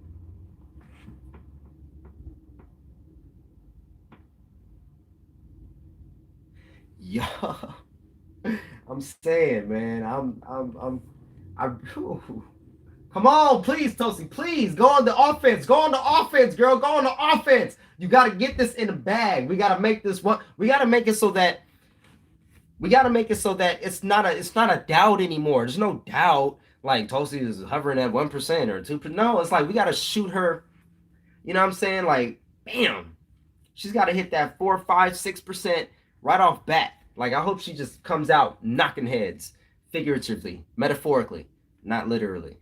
Yo, I'm saying, man, come on, please, Tosi, please go on the offense, girl, go on the offense. You got to get this in the bag. We got to make this one. We got to make it so that it's not a doubt anymore. There's no doubt. Like Tosi is hovering at 1% or 2%. No, it's like we got to shoot her. You know what I'm saying? Like, bam, she's got to hit that 4, 5, 6% right off bat. Like, I hope she just comes out knocking heads, figuratively, metaphorically, not literally.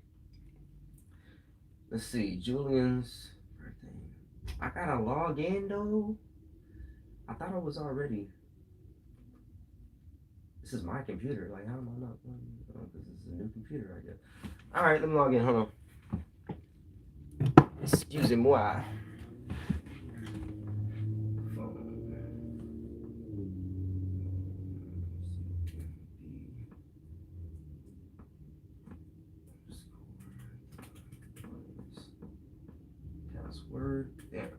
Let's see, Julian's birthday. I gotta log in though. I thought I was already. This is my computer. Like, how am I not? Oh, this is a new computer, I guess. All right, let me log in. Hold on. Excusez-moi. Password. There.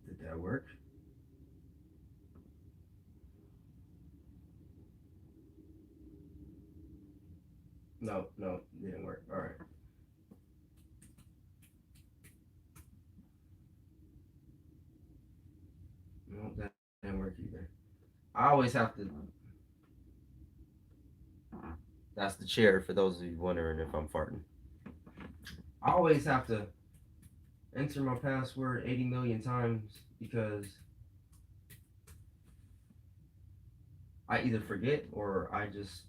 Did that work? No, didn't work. All right. No, that didn't work either. I always have to. That's the chair for those of you wondering if I'm farting. I always have to enter my password 80 million times because I either forget or I just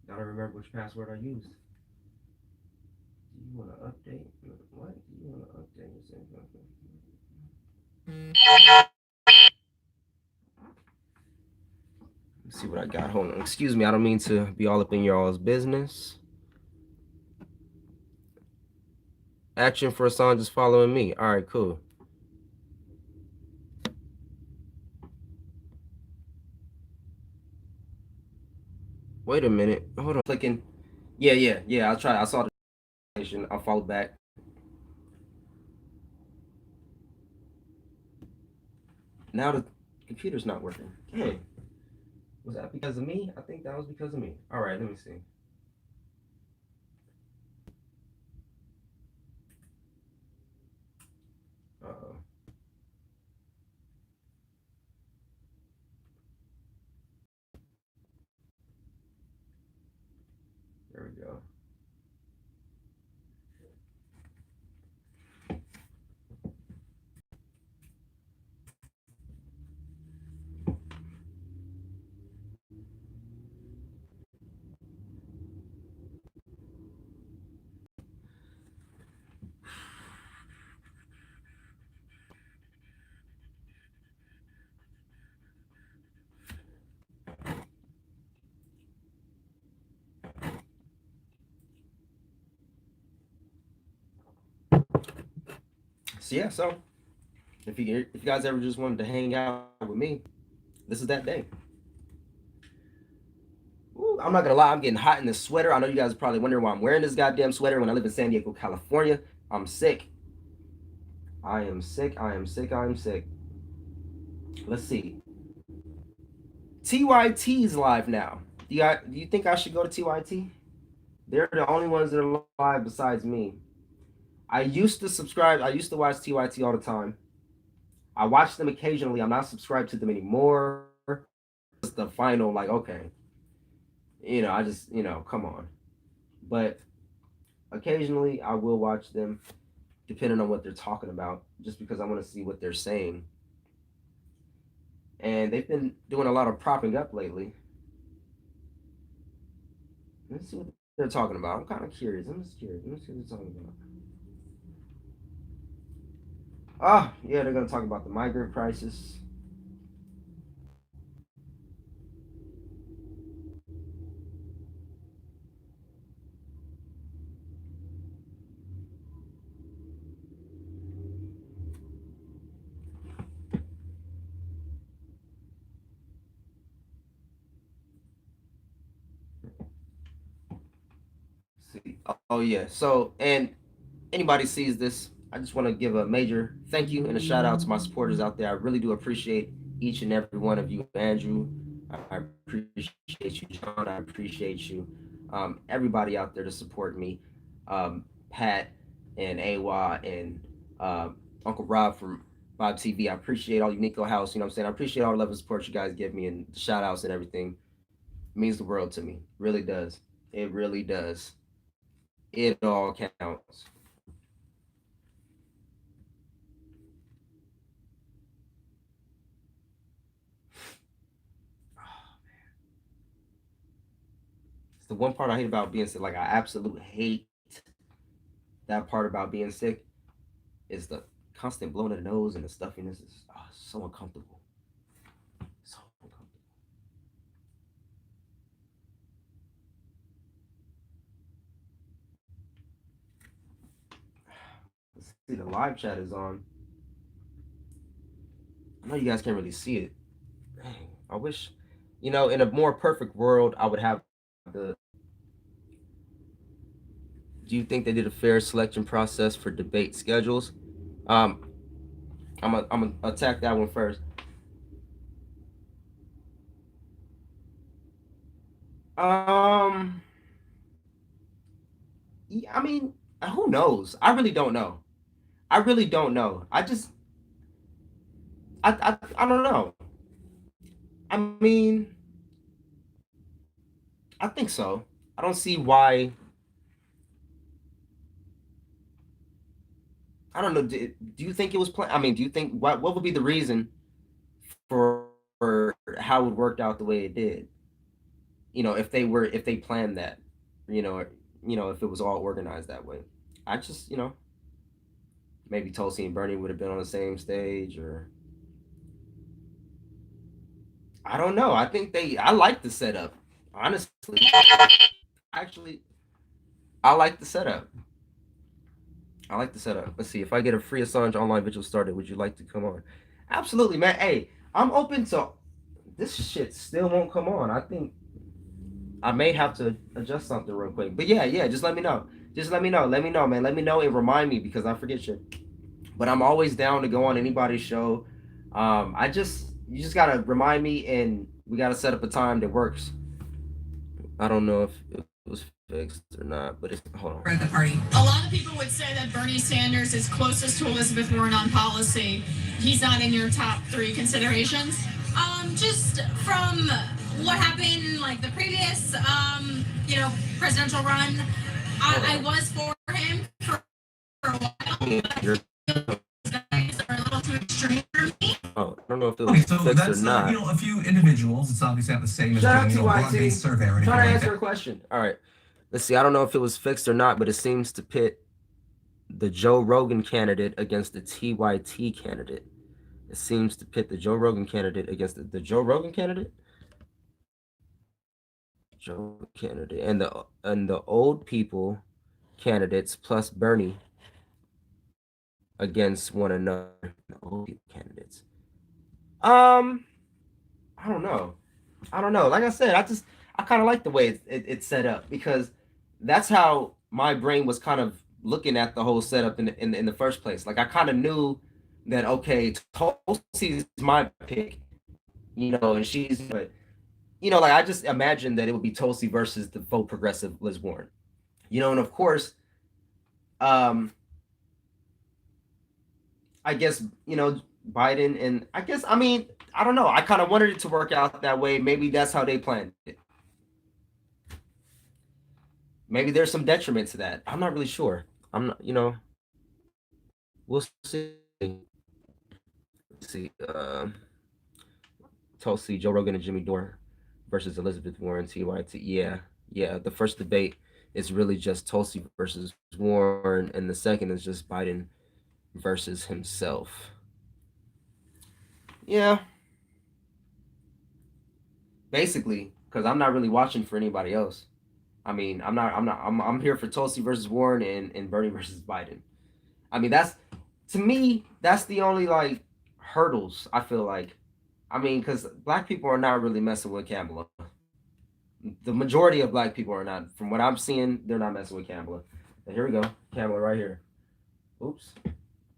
gotta remember which password I used. Do you want to update? What? Do you want to update? Let's see what I got. Hold on. Excuse me. I don't mean to be all up in y'all's business. Action for Assange is following me. All right, cool. Wait a minute. Hold on. Clicking. Yeah. I'll try. I saw the notification. I'll follow back. Now the computer's not working. Dang. Was that because of me? I think that was because of me. All right, let me see. Uh-oh. go. So yeah, so if you guys ever just wanted to hang out with me, this is that day. Ooh, I'm not gonna lie, I'm getting hot in this sweater. I know you guys are probably wondering why I'm wearing this goddamn sweater when I live in San Diego, California. I'm sick. I am sick. I am sick. I am sick. Let's see. TYT's live now. Do you think I should go to TYT? They're the only ones that are live besides me. I used to subscribe. I used to watch TYT all the time. I watch them occasionally. I'm not subscribed to them anymore. It's the final, like, okay. I just, come on. But occasionally I will watch them depending on what they're talking about, just because I want to see what they're saying. And they've been doing a lot of propping up lately. Let's see what they're talking about. I'm kind of curious. I'm just curious. Let me see what they're talking about. Oh, yeah, they're going to talk about the migrant crisis. See. Oh, yeah. So, and anybody sees this, I just want to give a major thank you and a shout out to my supporters out there. I really do appreciate each and every one of you. Andrew, I appreciate you. John, I appreciate you. Everybody out there to support me. Pat and AWA and Uncle Rob from Bob TV. I appreciate all you, Nico House. You know what I'm saying? I appreciate all the love and support you guys give me and the shout outs and everything. It means the world to me. Really does. It really does. It all counts. The one part I hate about being sick, like I absolutely hate that part about being sick, is the constant blowing of the nose and the stuffiness. Is so uncomfortable. So uncomfortable. Let's see, the live chat is on. I know you guys can't really see it. Dang, I wish, in a more perfect world, I would have the. Do you think they did a fair selection process for debate schedules? I'm gonna attack that one first. Yeah, I mean, who knows? I really don't know. I really don't know. I don't know. I mean, I think so. I don't see why. I don't know. Do you think it was planned? I mean, do you think what would be the reason for how it worked out the way it did? If they planned that, if it was all organized that way. I just, maybe Tulsi and Bernie would have been on the same stage, or I don't know. I like the setup. Honestly, actually, I like the setup. I like the setup. Let's see. If I get a free Assange online vigil started, would you like to come on? Absolutely, man. Hey, I'm open to this shit. Still won't come on. I think I may have to adjust something real quick. But yeah. Just let me know. Let me know, man. Let me know and remind me, because I forget shit. But I'm always down to go on anybody's show. You just gotta remind me, and we gotta set up a time that works. I don't know if it was fixed or not, but hold on. The party. A lot of people would say that Bernie Sanders is closest to Elizabeth Warren on policy. He's not in your top 3 considerations. Just from what happened in like the previous, presidential run. I was for him for a while, but You're- these guys are a little too extreme for me. Oh, I don't know if it Okay, was so fixed that's or not. a few individuals. It's obviously not the same as Shout out doing a TYT. broad-based survey or anything Trying to like answer that. a question. All right. Let's see. I don't know if it was fixed or not, but it seems to pit the Joe Rogan candidate against the TYT candidate. It seems to pit the Joe Rogan candidate against the Joe Rogan candidate. Joe candidate and the old people candidates plus Bernie against one another. The old people candidates. I don't know. Like I said, I kind of like the way it's set up because that's how my brain was kind of looking at the whole setup in the first place. Like I kind of knew that okay, Tulsi's my pick, and she's but like I just imagined that it would be Tulsi versus the faux progressive Liz Warren, and of course, I guess Biden and I don't know. I kind of wanted it to work out that way. Maybe that's how they planned it. Maybe there's some detriment to that. I'm not really sure. I'm not, we'll see. Let's see. Tulsi, Joe Rogan, and Jimmy Dore versus Elizabeth Warren, TYT. Yeah. The first debate is really just Tulsi versus Warren, and the second is just Biden versus himself. Yeah. Basically, because I'm not really watching for anybody else. I'm here for Tulsi versus Warren and Bernie versus Biden. That's to me, that's the only like hurdles I feel like. Because black people are not really messing with Kamala. The majority of black people are not. From what I'm seeing, they're not messing with Kamala. And here we go, Kamala right here. Oops,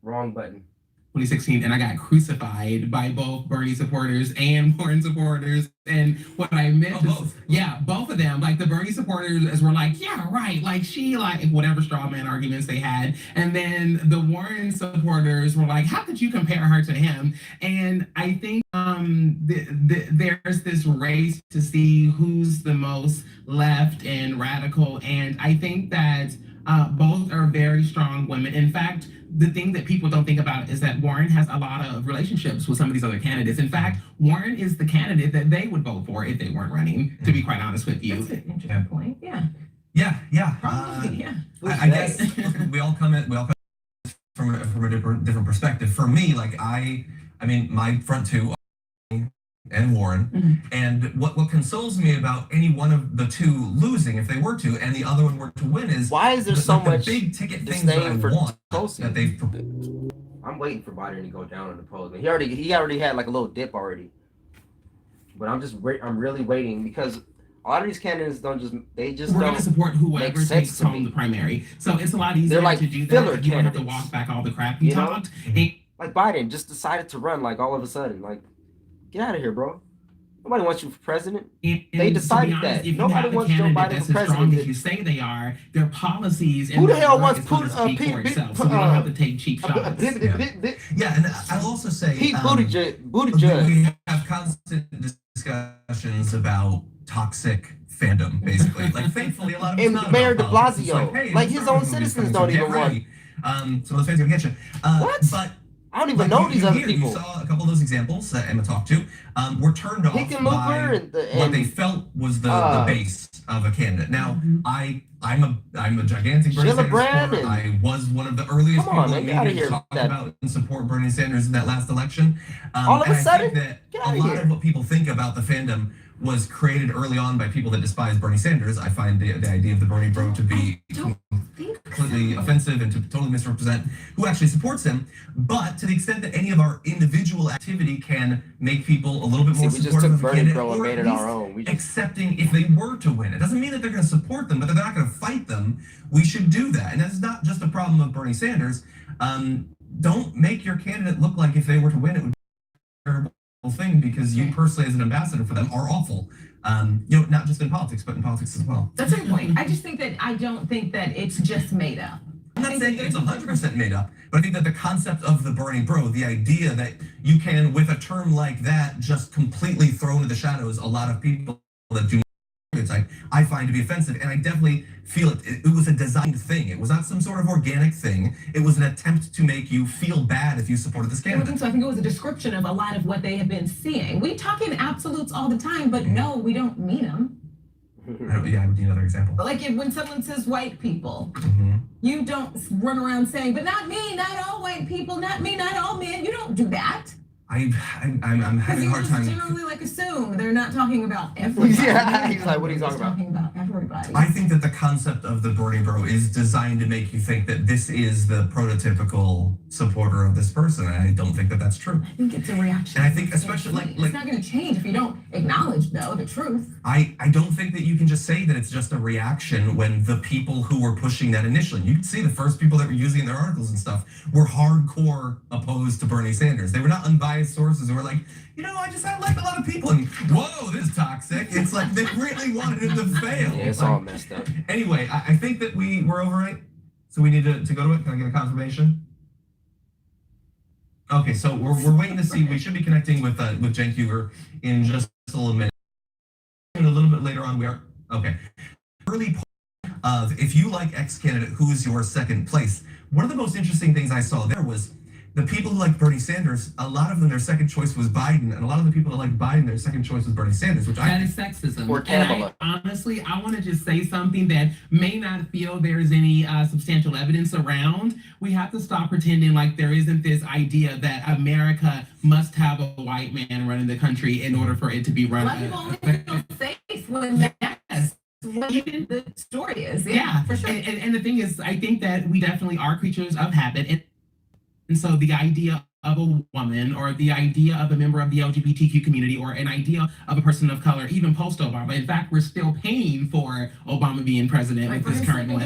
wrong button. 2016, and I got crucified by both Bernie supporters and Warren supporters. And what I meant is, both of them, like the Bernie supporters were like, yeah, right, like she, like whatever straw man arguments they had. And then the Warren supporters were like, how could you compare her to him? And I think there's this race to see who's the most left and radical. And I think that both are very strong women. In fact, the thing that people don't think about is that Warren has a lot of relationships with some of these other candidates. In fact, Warren is the candidate that they would vote for if they weren't running, to be quite honest with you. That's an interesting point. Yeah. I guess we all come from a different perspective. For me, like my front two and Warren. Mm-hmm. And what consoles me about any one of the two losing, if they were to, and the other one were to win, is why is there so much big ticket things that I want Tulsi? that they've. I'm waiting for Biden to go down on the polls. He already had like a little dip already. But I'm really waiting because a lot of these candidates we're don't going to support whoever takes to home me. the primary. So it's a lot easier They're like to do filler that. You don't have to candidates. walk back all the crap you talked. Like Biden just decided to run like all of a sudden. Like, get out of here, bro. Nobody wants you for president. They decided that. Nobody wants Joe Biden for president. As strong as president. you say they are, their policies and Who the hell their wants work is going to speak for itself. So we don't have to take cheap shots. Yeah, and I'll also say Pete Buttigieg. we have constant discussions about toxic fandom, basically. Like, thankfully, a lot of it's And not Mayor about de politics. It's Blasio. hey, Like, this his Star own Wars movie's citizens coming, don't so even get want. ready. Some of those fans are gonna get you. What? I don't even know these other people. You saw a couple of those examples that Emma talked to. Were turned off by what they felt was the base of a candidate. Now, I'm a gigantic Bernie Sanders supporter. I was one of the earliest people in media to talk about and support Bernie Sanders in that last election. All of a sudden, I think that a lot of what people think about the fandom was created early on by people that despise Bernie Sanders. I find the idea of the Bernie bro to be completely offensive and to totally misrepresent who actually supports him. But to the extent that any of our individual activity can make people a little bit more supportive of a candidate, or at least accepting if they were to win, it doesn't mean that they're going to support them, but they're not going to fight them. We should do that, and that's not just a problem of Bernie Sanders. Don't make your candidate look like if they were to win, it would be a terrible thing because you personally, as an ambassador for them, are awful. Not just in politics, but in politics as well. That's a good point. I don't think that it's just made up. I'm not saying that it's 100% made up, but I think that the concept of the Bernie bro, the idea that you can, with a term like that, just completely throw into the shadows a lot of people that do stereotype, I find to be offensive. And I definitely feel it was a designed thing. It was not some sort of organic thing. It was an attempt to make you feel bad if you supported this candidate. So I think it was a description of a lot of what they have been seeing. We talk in absolutes all the time, but no, we don't mean them. I would need another example. Like when someone says white people, you don't run around saying, but not me, not all white people, not me, not all men. You don't do that. I'm having a hard time. Generally, like, assume they're not talking about everybody. Yeah, he's like, what are you talking about? Everybody. I think that the concept of the Bernie bro is designed to make you think that this is the prototypical supporter of this person. And I don't think that that's true. I think it's a reaction. And I think especially like it's not going to change if you don't acknowledge, though, the truth. I don't think that you can just say that it's just a reaction when the people who were pushing that initially, you can see the first people that were using their articles and stuff were hardcore opposed to Bernie Sanders. They were not unbiased sources who were like, I like a lot of people, and whoa, this is toxic. It's like they really wanted him to fail. Yeah, it's all messed up. Anyway, I think that we're over, right? So we need to go to it. Can I get a confirmation? Okay, so we're waiting to see. We should be connecting with Cenk Uygur in just a little minute. A little bit later on, we are okay. Early poll of if you like X candidate, who is your second place? One of the most interesting things I saw there was the people who like Bernie Sanders, a lot of them, their second choice was Biden, and a lot of the people that like Biden, their second choice was Bernie Sanders, which that is sexism. Or Kamala. Honestly, I want to just say something that may not feel there's any substantial evidence around. We have to stop pretending like there isn't this idea that America must have a white man running the country in order for it to be run. A lot of people only feel safe when that's what the story is. Yeah, for sure. And the thing is, I think that we definitely are creatures of habit. And so the idea of a woman or the idea of a member of the LGBTQ community or an idea of a person of color, even post-Obama. In fact, we're still paying for Obama being president with this current one.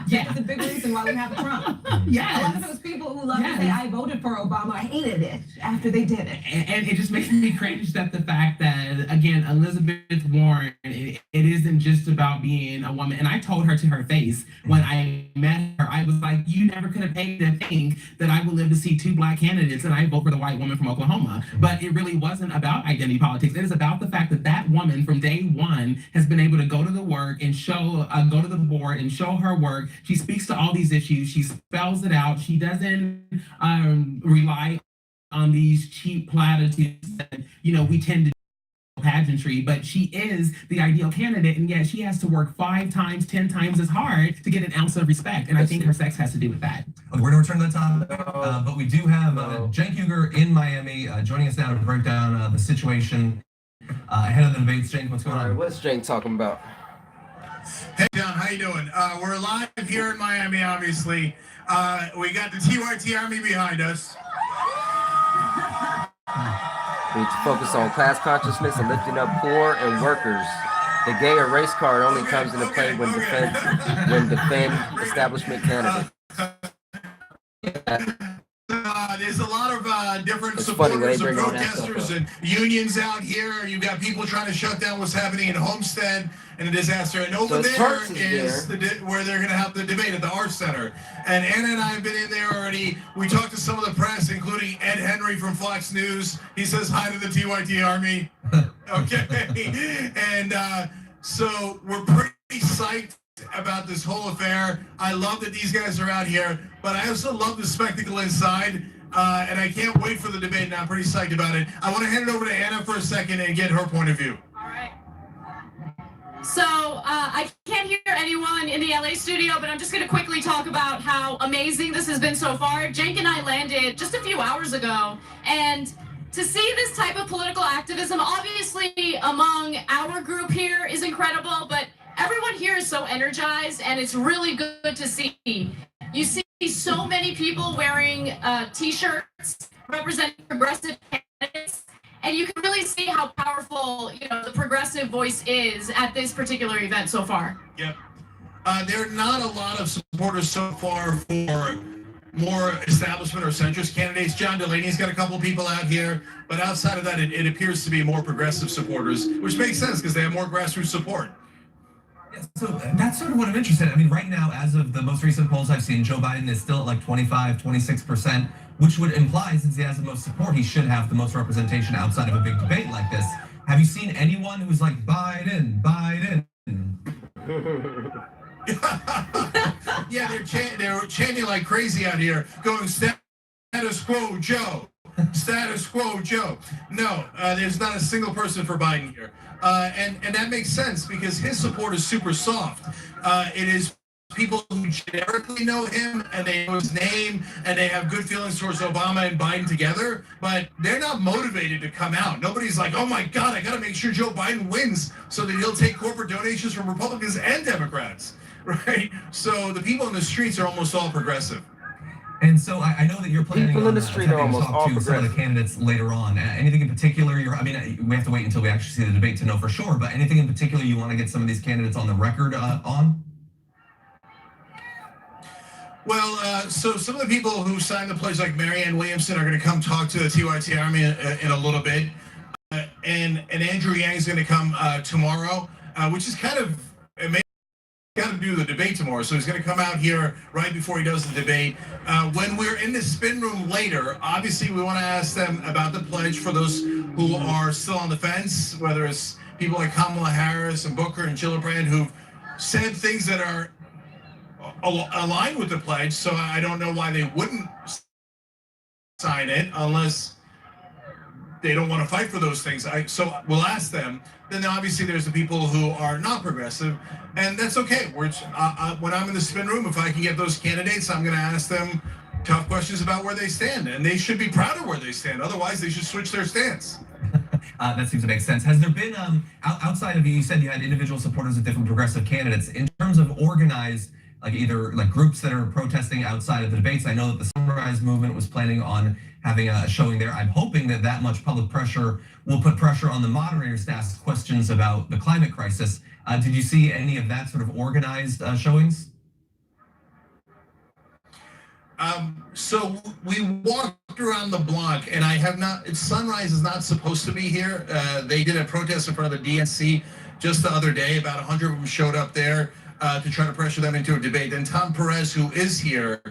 Yeah. That's a big reason why we have Trump. Yes. A lot of those people who love to say, I voted for Obama, hated it after they did it. And it just makes me cringe that the fact that, again, Elizabeth Warren, it isn't just about being a woman. And I told her to her face when I met her, I was like, you never could have paid to think that I would live to see two Black candidates and I vote for the white woman from Oklahoma. But it really wasn't about identity politics. It is about the fact that that woman from day one has been able to go to the work and go to the board and show her work. She speaks to all these issues. She spells it out. She doesn't rely on these cheap platitudes that, we tend to pageantry, but she is the ideal candidate, and yet she has to work 5 times, 10 times as hard to get an ounce of respect. And I think her sex has to do with that. Okay, we're going to return to that topic, but we do have Cenk Uygur in Miami joining us now to break down the situation ahead of the debates. Cenk, what's going on? What's Cenk talking about? Hey, Don, how you doing? We're live here in Miami, obviously. We got the TYT Army behind us. We need to focus on class consciousness and lifting up poor and workers. The gay or race card only comes into play when defend establishment candidates. There's a lot of different supporters of protesters and unions out here. You've got people trying to shut down what's happening in Homestead and a disaster. And over there is where they're going to have the debate at the Art Center. And Anna and I have been in there already. We talked to some of the press, including Ed Henry from Fox News. He says hi to the TYT Army. Okay. And so we're pretty psyched about this whole affair. I love that these guys are out here, but I also love the spectacle inside. And I can't wait for the debate, and I'm pretty psyched about it. I want to hand it over to Anna for a second and get her point of view. All right. So I can't hear anyone in the LA studio, but I'm just going to quickly talk about how amazing this has been so far. Cenk and I landed just a few hours ago, and to see this type of political activism, obviously among our group here, is incredible, but everyone here is so energized, and it's really good to see. You see so many people wearing t-shirts representing progressive candidates, and you can really see how powerful, the progressive voice is at this particular event so far. Yep. There are not a lot of supporters so far for more establishment or centrist candidates. John Delaney's got a couple people out here, but outside of that, it appears to be more progressive supporters, which makes sense because they have more grassroots support. So that's sort of what I'm interested in. I mean, right now, as of the most recent polls I've seen, Joe Biden is still at like 25, 26%, which would imply, since he has the most support, he should have the most representation outside of a big debate like this. Have you seen anyone who's like, Biden, Biden? Yeah, they're chanting like crazy out here, going status quo Joe, status quo Joe. No, there's not a single person for Biden here. And that makes sense because his support is super soft. It is people who generically know him and they know his name and they have good feelings towards Obama and Biden together, but they're not motivated to come out. Nobody's like, oh my God, I got to make sure Joe Biden wins so that he'll take corporate donations from Republicans and Democrats, right? So the people in the streets are almost all progressive. And so I know that you're planning people on in the street are almost all to some of the candidates later on. Anything in particular? We have to wait until we actually see the debate to know for sure. But anything in particular you want to get some of these candidates on the record on? Well, so some of the people who signed the pledge, like Marianne Williamson, are going to come talk to the TYT Army in a little bit, and Andrew Yang is going to come tomorrow, which is kind of amazing. Got to do the debate tomorrow, so he's going to come out here right before he does the debate. When we're in the spin room later, obviously we want to ask them about the pledge for those who are still on the fence, whether it's people like Kamala Harris and Booker and Gillibrand who've said things that are aligned with the pledge. So I don't know why they wouldn't sign it unless they don't want to fight for those things. So we'll ask them. Then obviously there's the people who are not progressive, and that's okay. When I'm in the spin room, if I can get those candidates, I'm going to ask them tough questions about where they stand, and they should be proud of where they stand. Otherwise, they should switch their stance. That seems to make sense. Has there been, outside of you said you had individual supporters of different progressive candidates, in terms of organized, like either like groups that are protesting outside of the debates? I know that the Sunrise Movement was planning on having a showing there. I'm hoping that much public pressure will put pressure on the moderators to ask questions about the climate crisis. Did you see any of that sort of organized showings? So we walked around the block, and I have not. Sunrise is not supposed to be here. They did a protest in front of the DNC just the other day. About 100 of them showed up there to try to pressure them into a debate. And Tom Perez, who is here,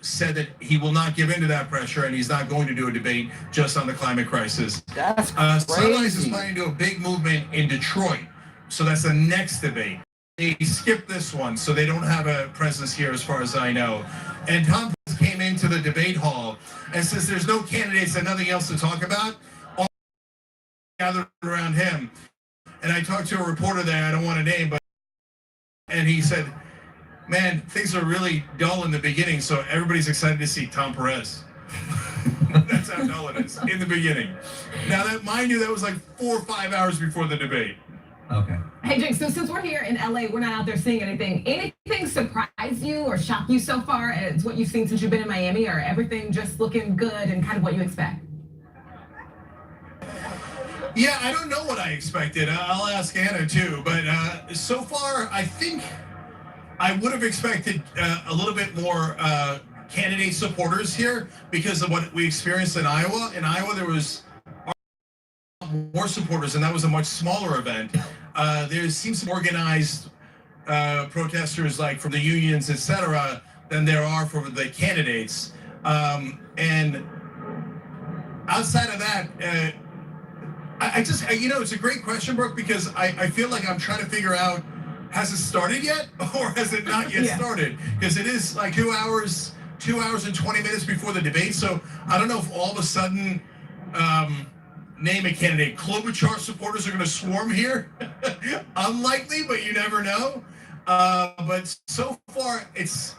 said that he will not give in to that pressure, and he's not going to do a debate just on the climate crisis. That's crazy. Sunrise is planning to do a big movement in Detroit, so that's the next debate. They skipped this one, so they don't have a presence here as far as I know. And Tom Perez came into the debate hall and says there's no candidates and nothing else to talk about, all gathered around him. And I talked to a reporter there, I don't want to name, and he said, man, things are really dull in the beginning, so everybody's excited to see Tom Perez. That's how dull it is in the beginning. Now, that, mind you, that was like 4 or 5 hours before the debate. Okay. Hey, Jake, so since we're here in LA, we're not out there seeing anything. Anything surprise you or shock you so far as what you've seen since you've been in Miami, or everything just looking good and kind of what you expect? Yeah, I don't know what I expected. I'll ask Anna too, but so far, I think I would have expected a little bit more candidate supporters here because of what we experienced in Iowa. In Iowa, there was more supporters, and that was a much smaller event. There seems some organized protesters, like from the unions, etc., than there are for the candidates. And outside of that, I just, it's a great question, Brooke, because I feel like I'm trying to figure out, has it started yet or has it not yet started? Because it is like 2 hours and 20 minutes before the debate. So I don't know if all of a sudden, name a candidate, Klobuchar supporters are going to swarm here. Unlikely, but you never know. But so far, it's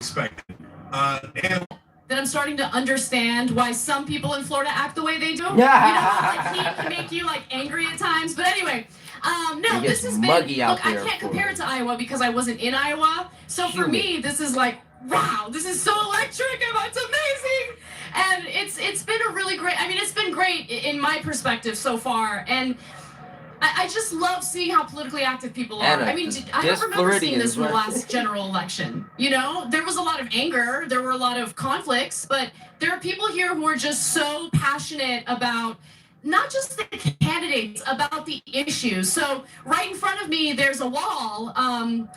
expected. And that I'm starting to understand why some people in Florida act the way they do. Like heat can make you like angry at times. But anyway, no, this has been, look, I can't compare it to Iowa because I wasn't in Iowa. So for me, this is like, wow, this is so electric. It's amazing. And it's been a really great, it's been great in my perspective so far. And I just love seeing how politically active people are. Anna, I don't remember seeing this in the last general election. There was a lot of anger, there were a lot of conflicts, but there are people here who are just so passionate about not just the candidates, about the issues. So right in front of me, there's a wall.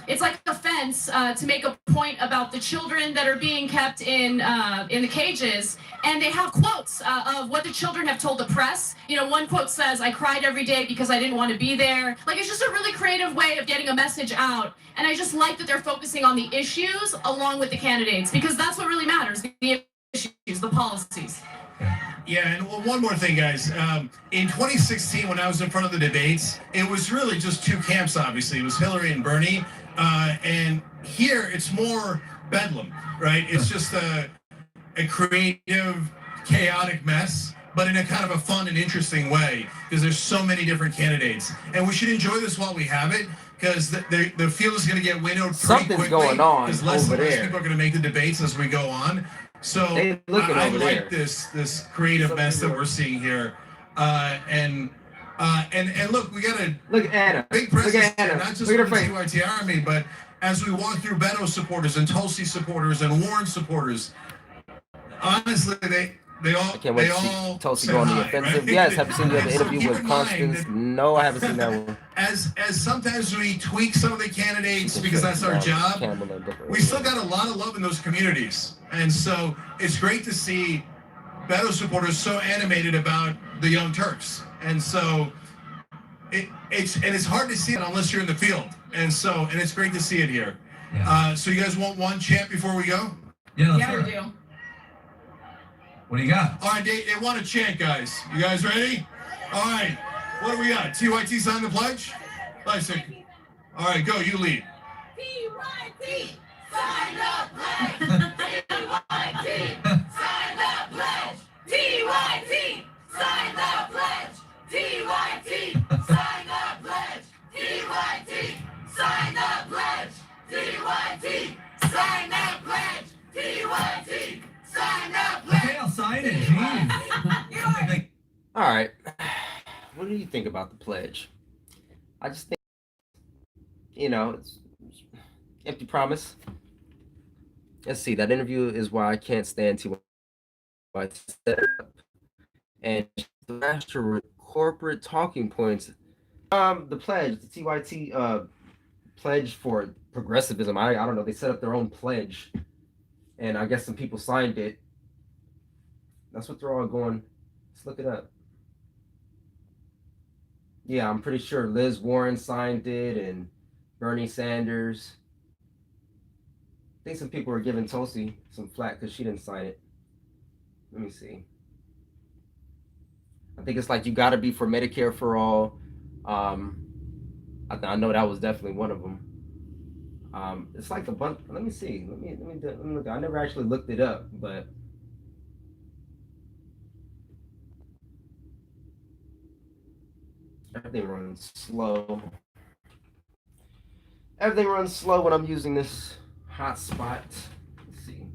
It's like a fence to make a point about the children that are being kept in the cages. And they have quotes of what the children have told the press. You know, one quote says, "I cried every day because I didn't want to be there." Like, it's just a really creative way of getting a message out. And I just like that they're focusing on the issues along with the candidates, because that's what really matters, the issues, the policies. Yeah, and one more thing, guys. In 2016, when I was in front of the debates, it was really just two camps, obviously. It was Hillary and Bernie. And here, it's more bedlam, right? It's just a creative, chaotic mess, but in a kind of a fun and interesting way, because there's so many different candidates. And we should enjoy this while we have it, because the field is going to get winnowed pretty quickly. Something's going on because less over and less there. people are going to make the debates as we go on. So I like this creative mess that we're seeing here, and look, we got a look at Anna. Big presence, Anna. not just for the TYT Army, but as we walk through Beto supporters and Tulsi supporters and Warren supporters. Honestly, they all I can't wait to see Tulsi go on the offensive. Right? Yes, have you seen the other interview with Constance? No, I haven't seen that one. As sometimes we tweak some of the candidates because that's our job, we still got a lot of love in those communities. And so it's great to see Beto supporters so animated about the Young Turks. And so it's hard to see it unless you're in the field. And it's great to see it here. Yeah. So you guys want one chant before we go? Yeah, we do. What do you got? All right, they want a chant, guys. You guys ready? All right. What do we got? TYT sign the pledge? All right, go. You lead. TYT sign the pledge. TYT sign the pledge. TYT sign the pledge. TYT sign the pledge. TYT sign the pledge. TYT sign the pledge. TYT sign the pledge. Okay, I'll sign it. Jeez. All right. What do you think about the pledge? I just think, it's empty promise. Let's see. That interview is why I can't stand TYT setup and the master corporate talking points. The pledge, the TYT pledge for progressivism. I don't know. They set up their own pledge, and I guess some people signed it. That's what they're all going. Let's look it up. Yeah, I'm pretty sure Liz Warren signed it and Bernie Sanders. I think some people were giving Tulsi some flack because she didn't sign it. Let me see. I think it's like you got to be for Medicare for all. I know that was definitely one of them. It's like a bunch. Let me see. Let me look. I never actually looked it up, but everything runs slow. Everything runs slow when I'm using this hotspot. Let's see.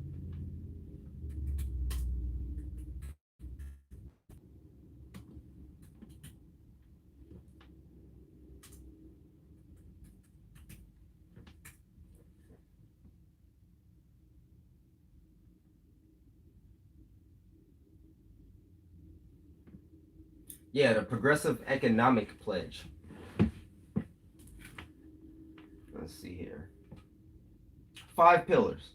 Yeah, the Progressive Economic Pledge. Let's see here. 5 pillars.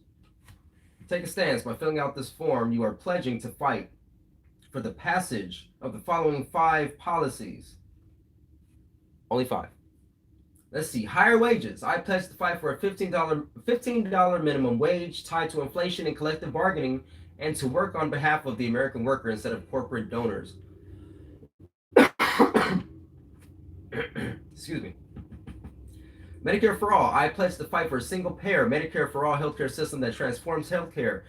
Take a stance. By filling out this form, you are pledging to fight for the passage of the following 5 policies. Only 5. Let's see. Higher wages. I pledge to fight for a $15 minimum wage tied to inflation and collective bargaining, and to work on behalf of the American worker instead of corporate donors. Excuse me. Medicare for all. I pledge to fight for a single-payer Medicare for all healthcare system that transforms healthcare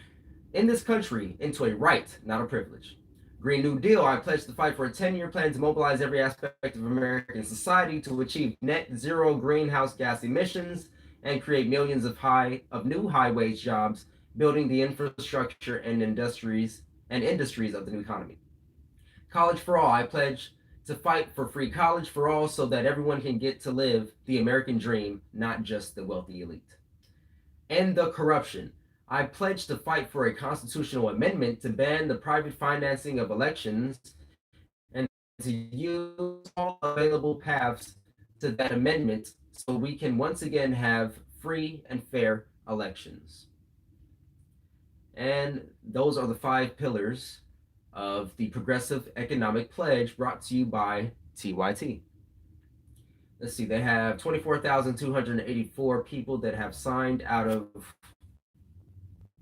in this country into a right, not a privilege. Green New Deal. I pledge to fight for a 10-year plan to mobilize every aspect of American society to achieve net zero greenhouse gas emissions and create millions of new high-wage jobs, building the infrastructure and industries of the new economy. College for all. I pledge to fight for free college for all so that everyone can get to live the American dream, not just the wealthy elite. End the corruption. I pledge to fight for a constitutional amendment to ban the private financing of elections and to use all available paths to that amendment so we can once again have free and fair elections. And those are the 5 pillars of the Progressive Economic Pledge brought to you by TYT. Let's see, they have 24,284 people that have signed out of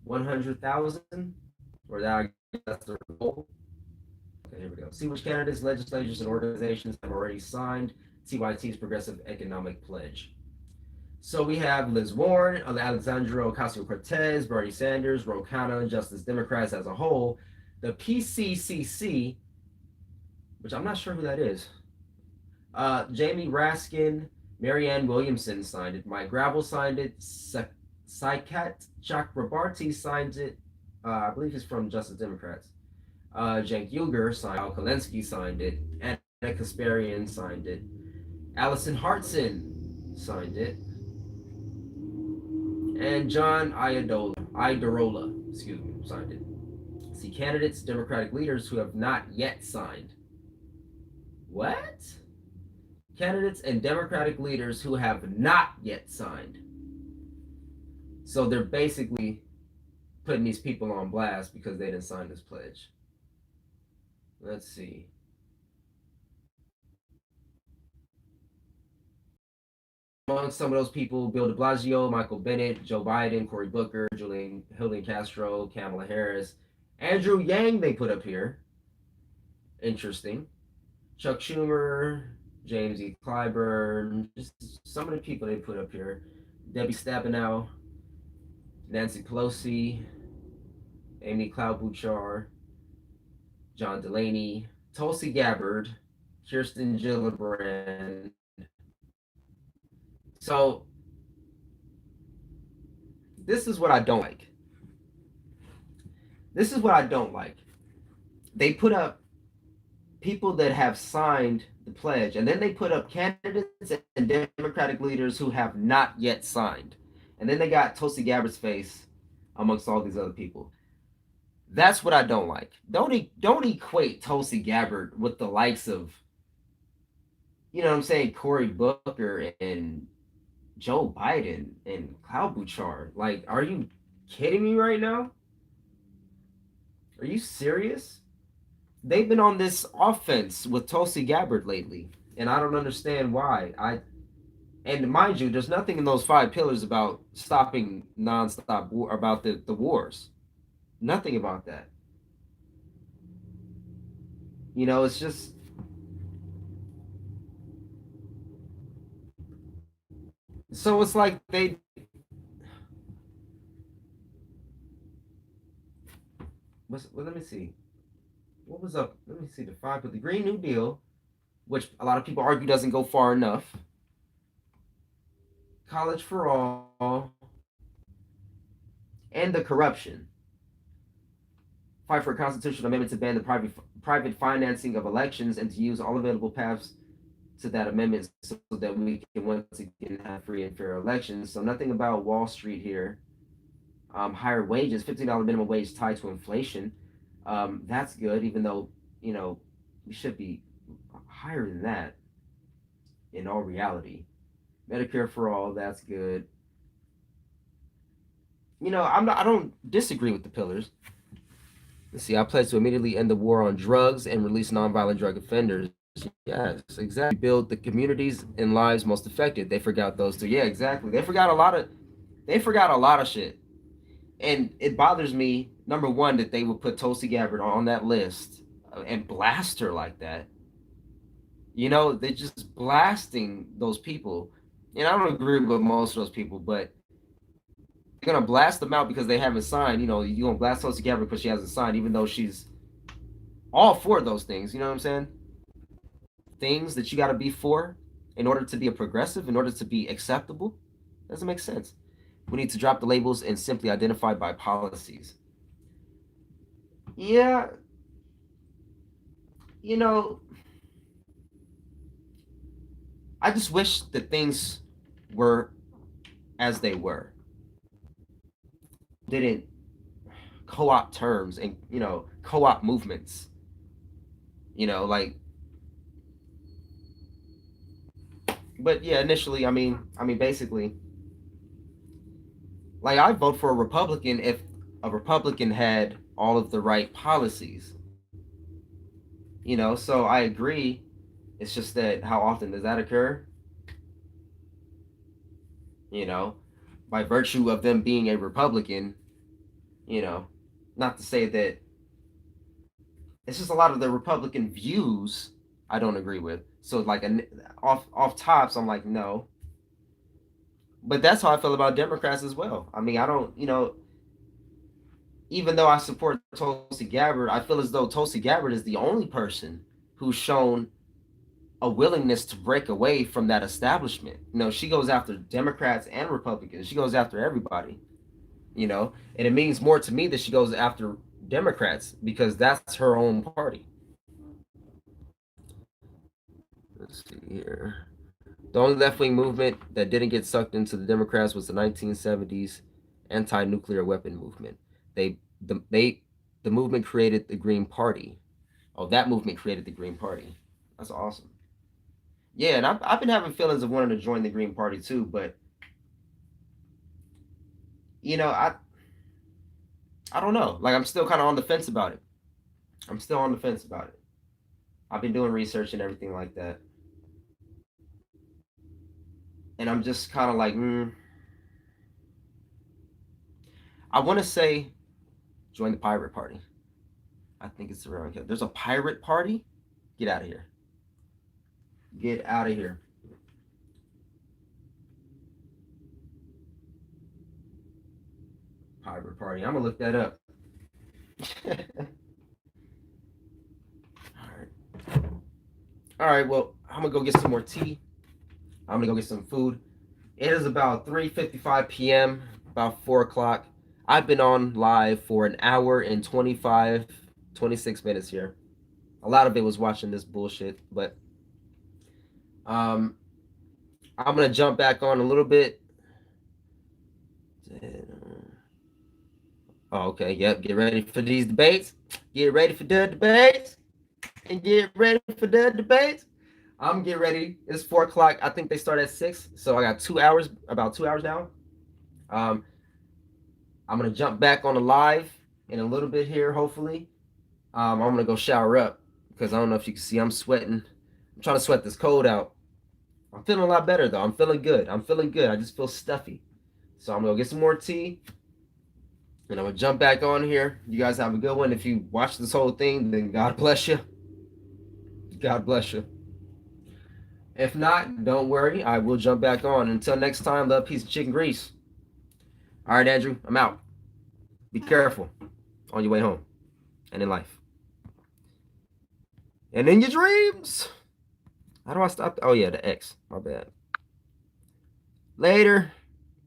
100,000, or that's their goal. Okay, here we go. See which candidates, legislatures, and organizations have already signed TYT's Progressive Economic Pledge. So we have Liz Warren, Alexandria Ocasio-Cortez, Bernie Sanders, Ro Khanna, and Justice Democrats as a whole. The PCCC, which I'm not sure who that is, Jamie Raskin, Marianne Williamson signed it, Mike Gravel signed it, Saikat Chakrabarti signed it, I believe he's from Justice Democrats. Cenk Uygur signed it, Al Kolensky signed it, Anna Kasparian signed it, Allison Hartson signed it, and John Iadarola, signed it. See, candidates, Democratic leaders who have not yet signed. What? Candidates and Democratic leaders who have not yet signed. So they're basically putting these people on blast because they didn't sign this pledge. Let's see. Among some of those people, Bill de Blasio, Michael Bennett, Joe Biden, Cory Booker, Julian Castro, Kamala Harris, Andrew Yang they put up here. Interesting. Chuck Schumer, James E. Clyburn, just some of the people they put up here. Debbie Stabenow, Nancy Pelosi, Amy Klobuchar, John Delaney, Tulsi Gabbard, Kirsten Gillibrand. So this is what I don't like. This is what I don't like. They put up people that have signed the pledge, and then they put up candidates and Democratic leaders who have not yet signed. And then they got Tulsi Gabbard's face amongst all these other people. That's what I don't like. Don't equate Tulsi Gabbard with the likes of, you know what I'm saying, Cory Booker and Joe Biden and Klobuchar. Like, are you kidding me right now? Are you serious? They've been on this offense with Tulsi Gabbard lately, and I don't understand why. And mind you, there's nothing in those 5 pillars about stopping nonstop war, about the wars. Nothing about that. You know, it's just so it's like they let me see. What was up? Let me see the 5, but the Green New Deal, which a lot of people argue doesn't go far enough. College for all, and the corruption. Fight for a constitutional amendment to ban the private financing of elections and to use all available paths to that amendment so that we can once again have free and fair elections. So nothing about Wall Street here. Higher wages, $15 minimum wage tied to inflation. That's good, even though, you know, we should be higher than that in all reality. Medicare for all, that's good. You know, I don't disagree with the pillars. Let's see, I pledge to immediately end the war on drugs and release nonviolent drug offenders. Yes, exactly. Build the communities and lives most affected. They forgot those two. Yeah, exactly. They forgot a lot of shit. And it bothers me, number one, that they would put Tulsi Gabbard on that list and blast her like that. You know, they're just blasting those people. And I don't agree with most of those people, but you're going to blast them out because they haven't signed. You know, you're going to blast Tulsi Gabbard because she hasn't signed, even though she's all for those things. You know what I'm saying? Things that you got to be for in order to be a progressive, in order to be acceptable. Doesn't make sense. We need to drop the labels and simply identify by policies. Yeah. You know, I just wish that things were as they were. Didn't co-opt terms and, you know, co-opt movements. You know, like But yeah, initially, I mean, basically, like I vote for a Republican if a Republican had all of the right policies. You know, so I agree. It's just that how often does that occur? You know, by virtue of them being a Republican, you know, not to say that it's just a lot of the Republican views I don't agree with. So like off tops, I'm like no. But that's how I feel about Democrats as well. I mean, I don't, you know, even though I support Tulsi Gabbard, I feel as though Tulsi Gabbard is the only person who's shown a willingness to break away from that establishment. You know, she goes after Democrats and Republicans. She goes after everybody, you know, and it means more to me that she goes after Democrats because that's her own party. Let's see here. The only left-wing movement that didn't get sucked into the Democrats was the 1970s anti-nuclear weapon movement. The movement created the Green Party. Oh, that movement created the Green Party. That's awesome. Yeah, and I've been having feelings of wanting to join the Green Party too, but you know, I don't know. Like I'm still kind of on the fence about it. I'm still on the fence about it. I've been doing research and everything like that. And I'm just kind of like, I want to say join the pirate party. I think it's around here. There's a pirate party? Get out of here. Get out of here. Pirate party. I'm going to look that up. All right, well, I'm going to go get some more tea. I'm going to go get some food. It is about 3:55 p.m., about 4 o'clock. I've been on live for an hour and 26 minutes here. A lot of it was watching this bullshit, but I'm going to jump back on a little bit. Oh, okay, yep, get ready for these debates. Get ready for the debates. And get ready for the debates. I'm getting ready. It's 4 o'clock. I think they start at 6. So I got 2 hours, about 2 hours now. I'm going to jump back on the live in a little bit here, hopefully. I'm going to go shower up because I don't know if you can see I'm sweating. I'm trying to sweat this cold out. I'm feeling a lot better, though. I'm feeling good. I just feel stuffy. So I'm going to go get some more tea. And I'm going to jump back on here. You guys have a good one. If you watch this whole thing, then God bless you. God bless you. If not, don't worry. I will jump back on. Until next time, love, peace, and chicken grease. All right, Andrew, I'm out. Be careful on your way home and in life. And in your dreams. How do I stop? Oh, yeah, the X. My bad. Later.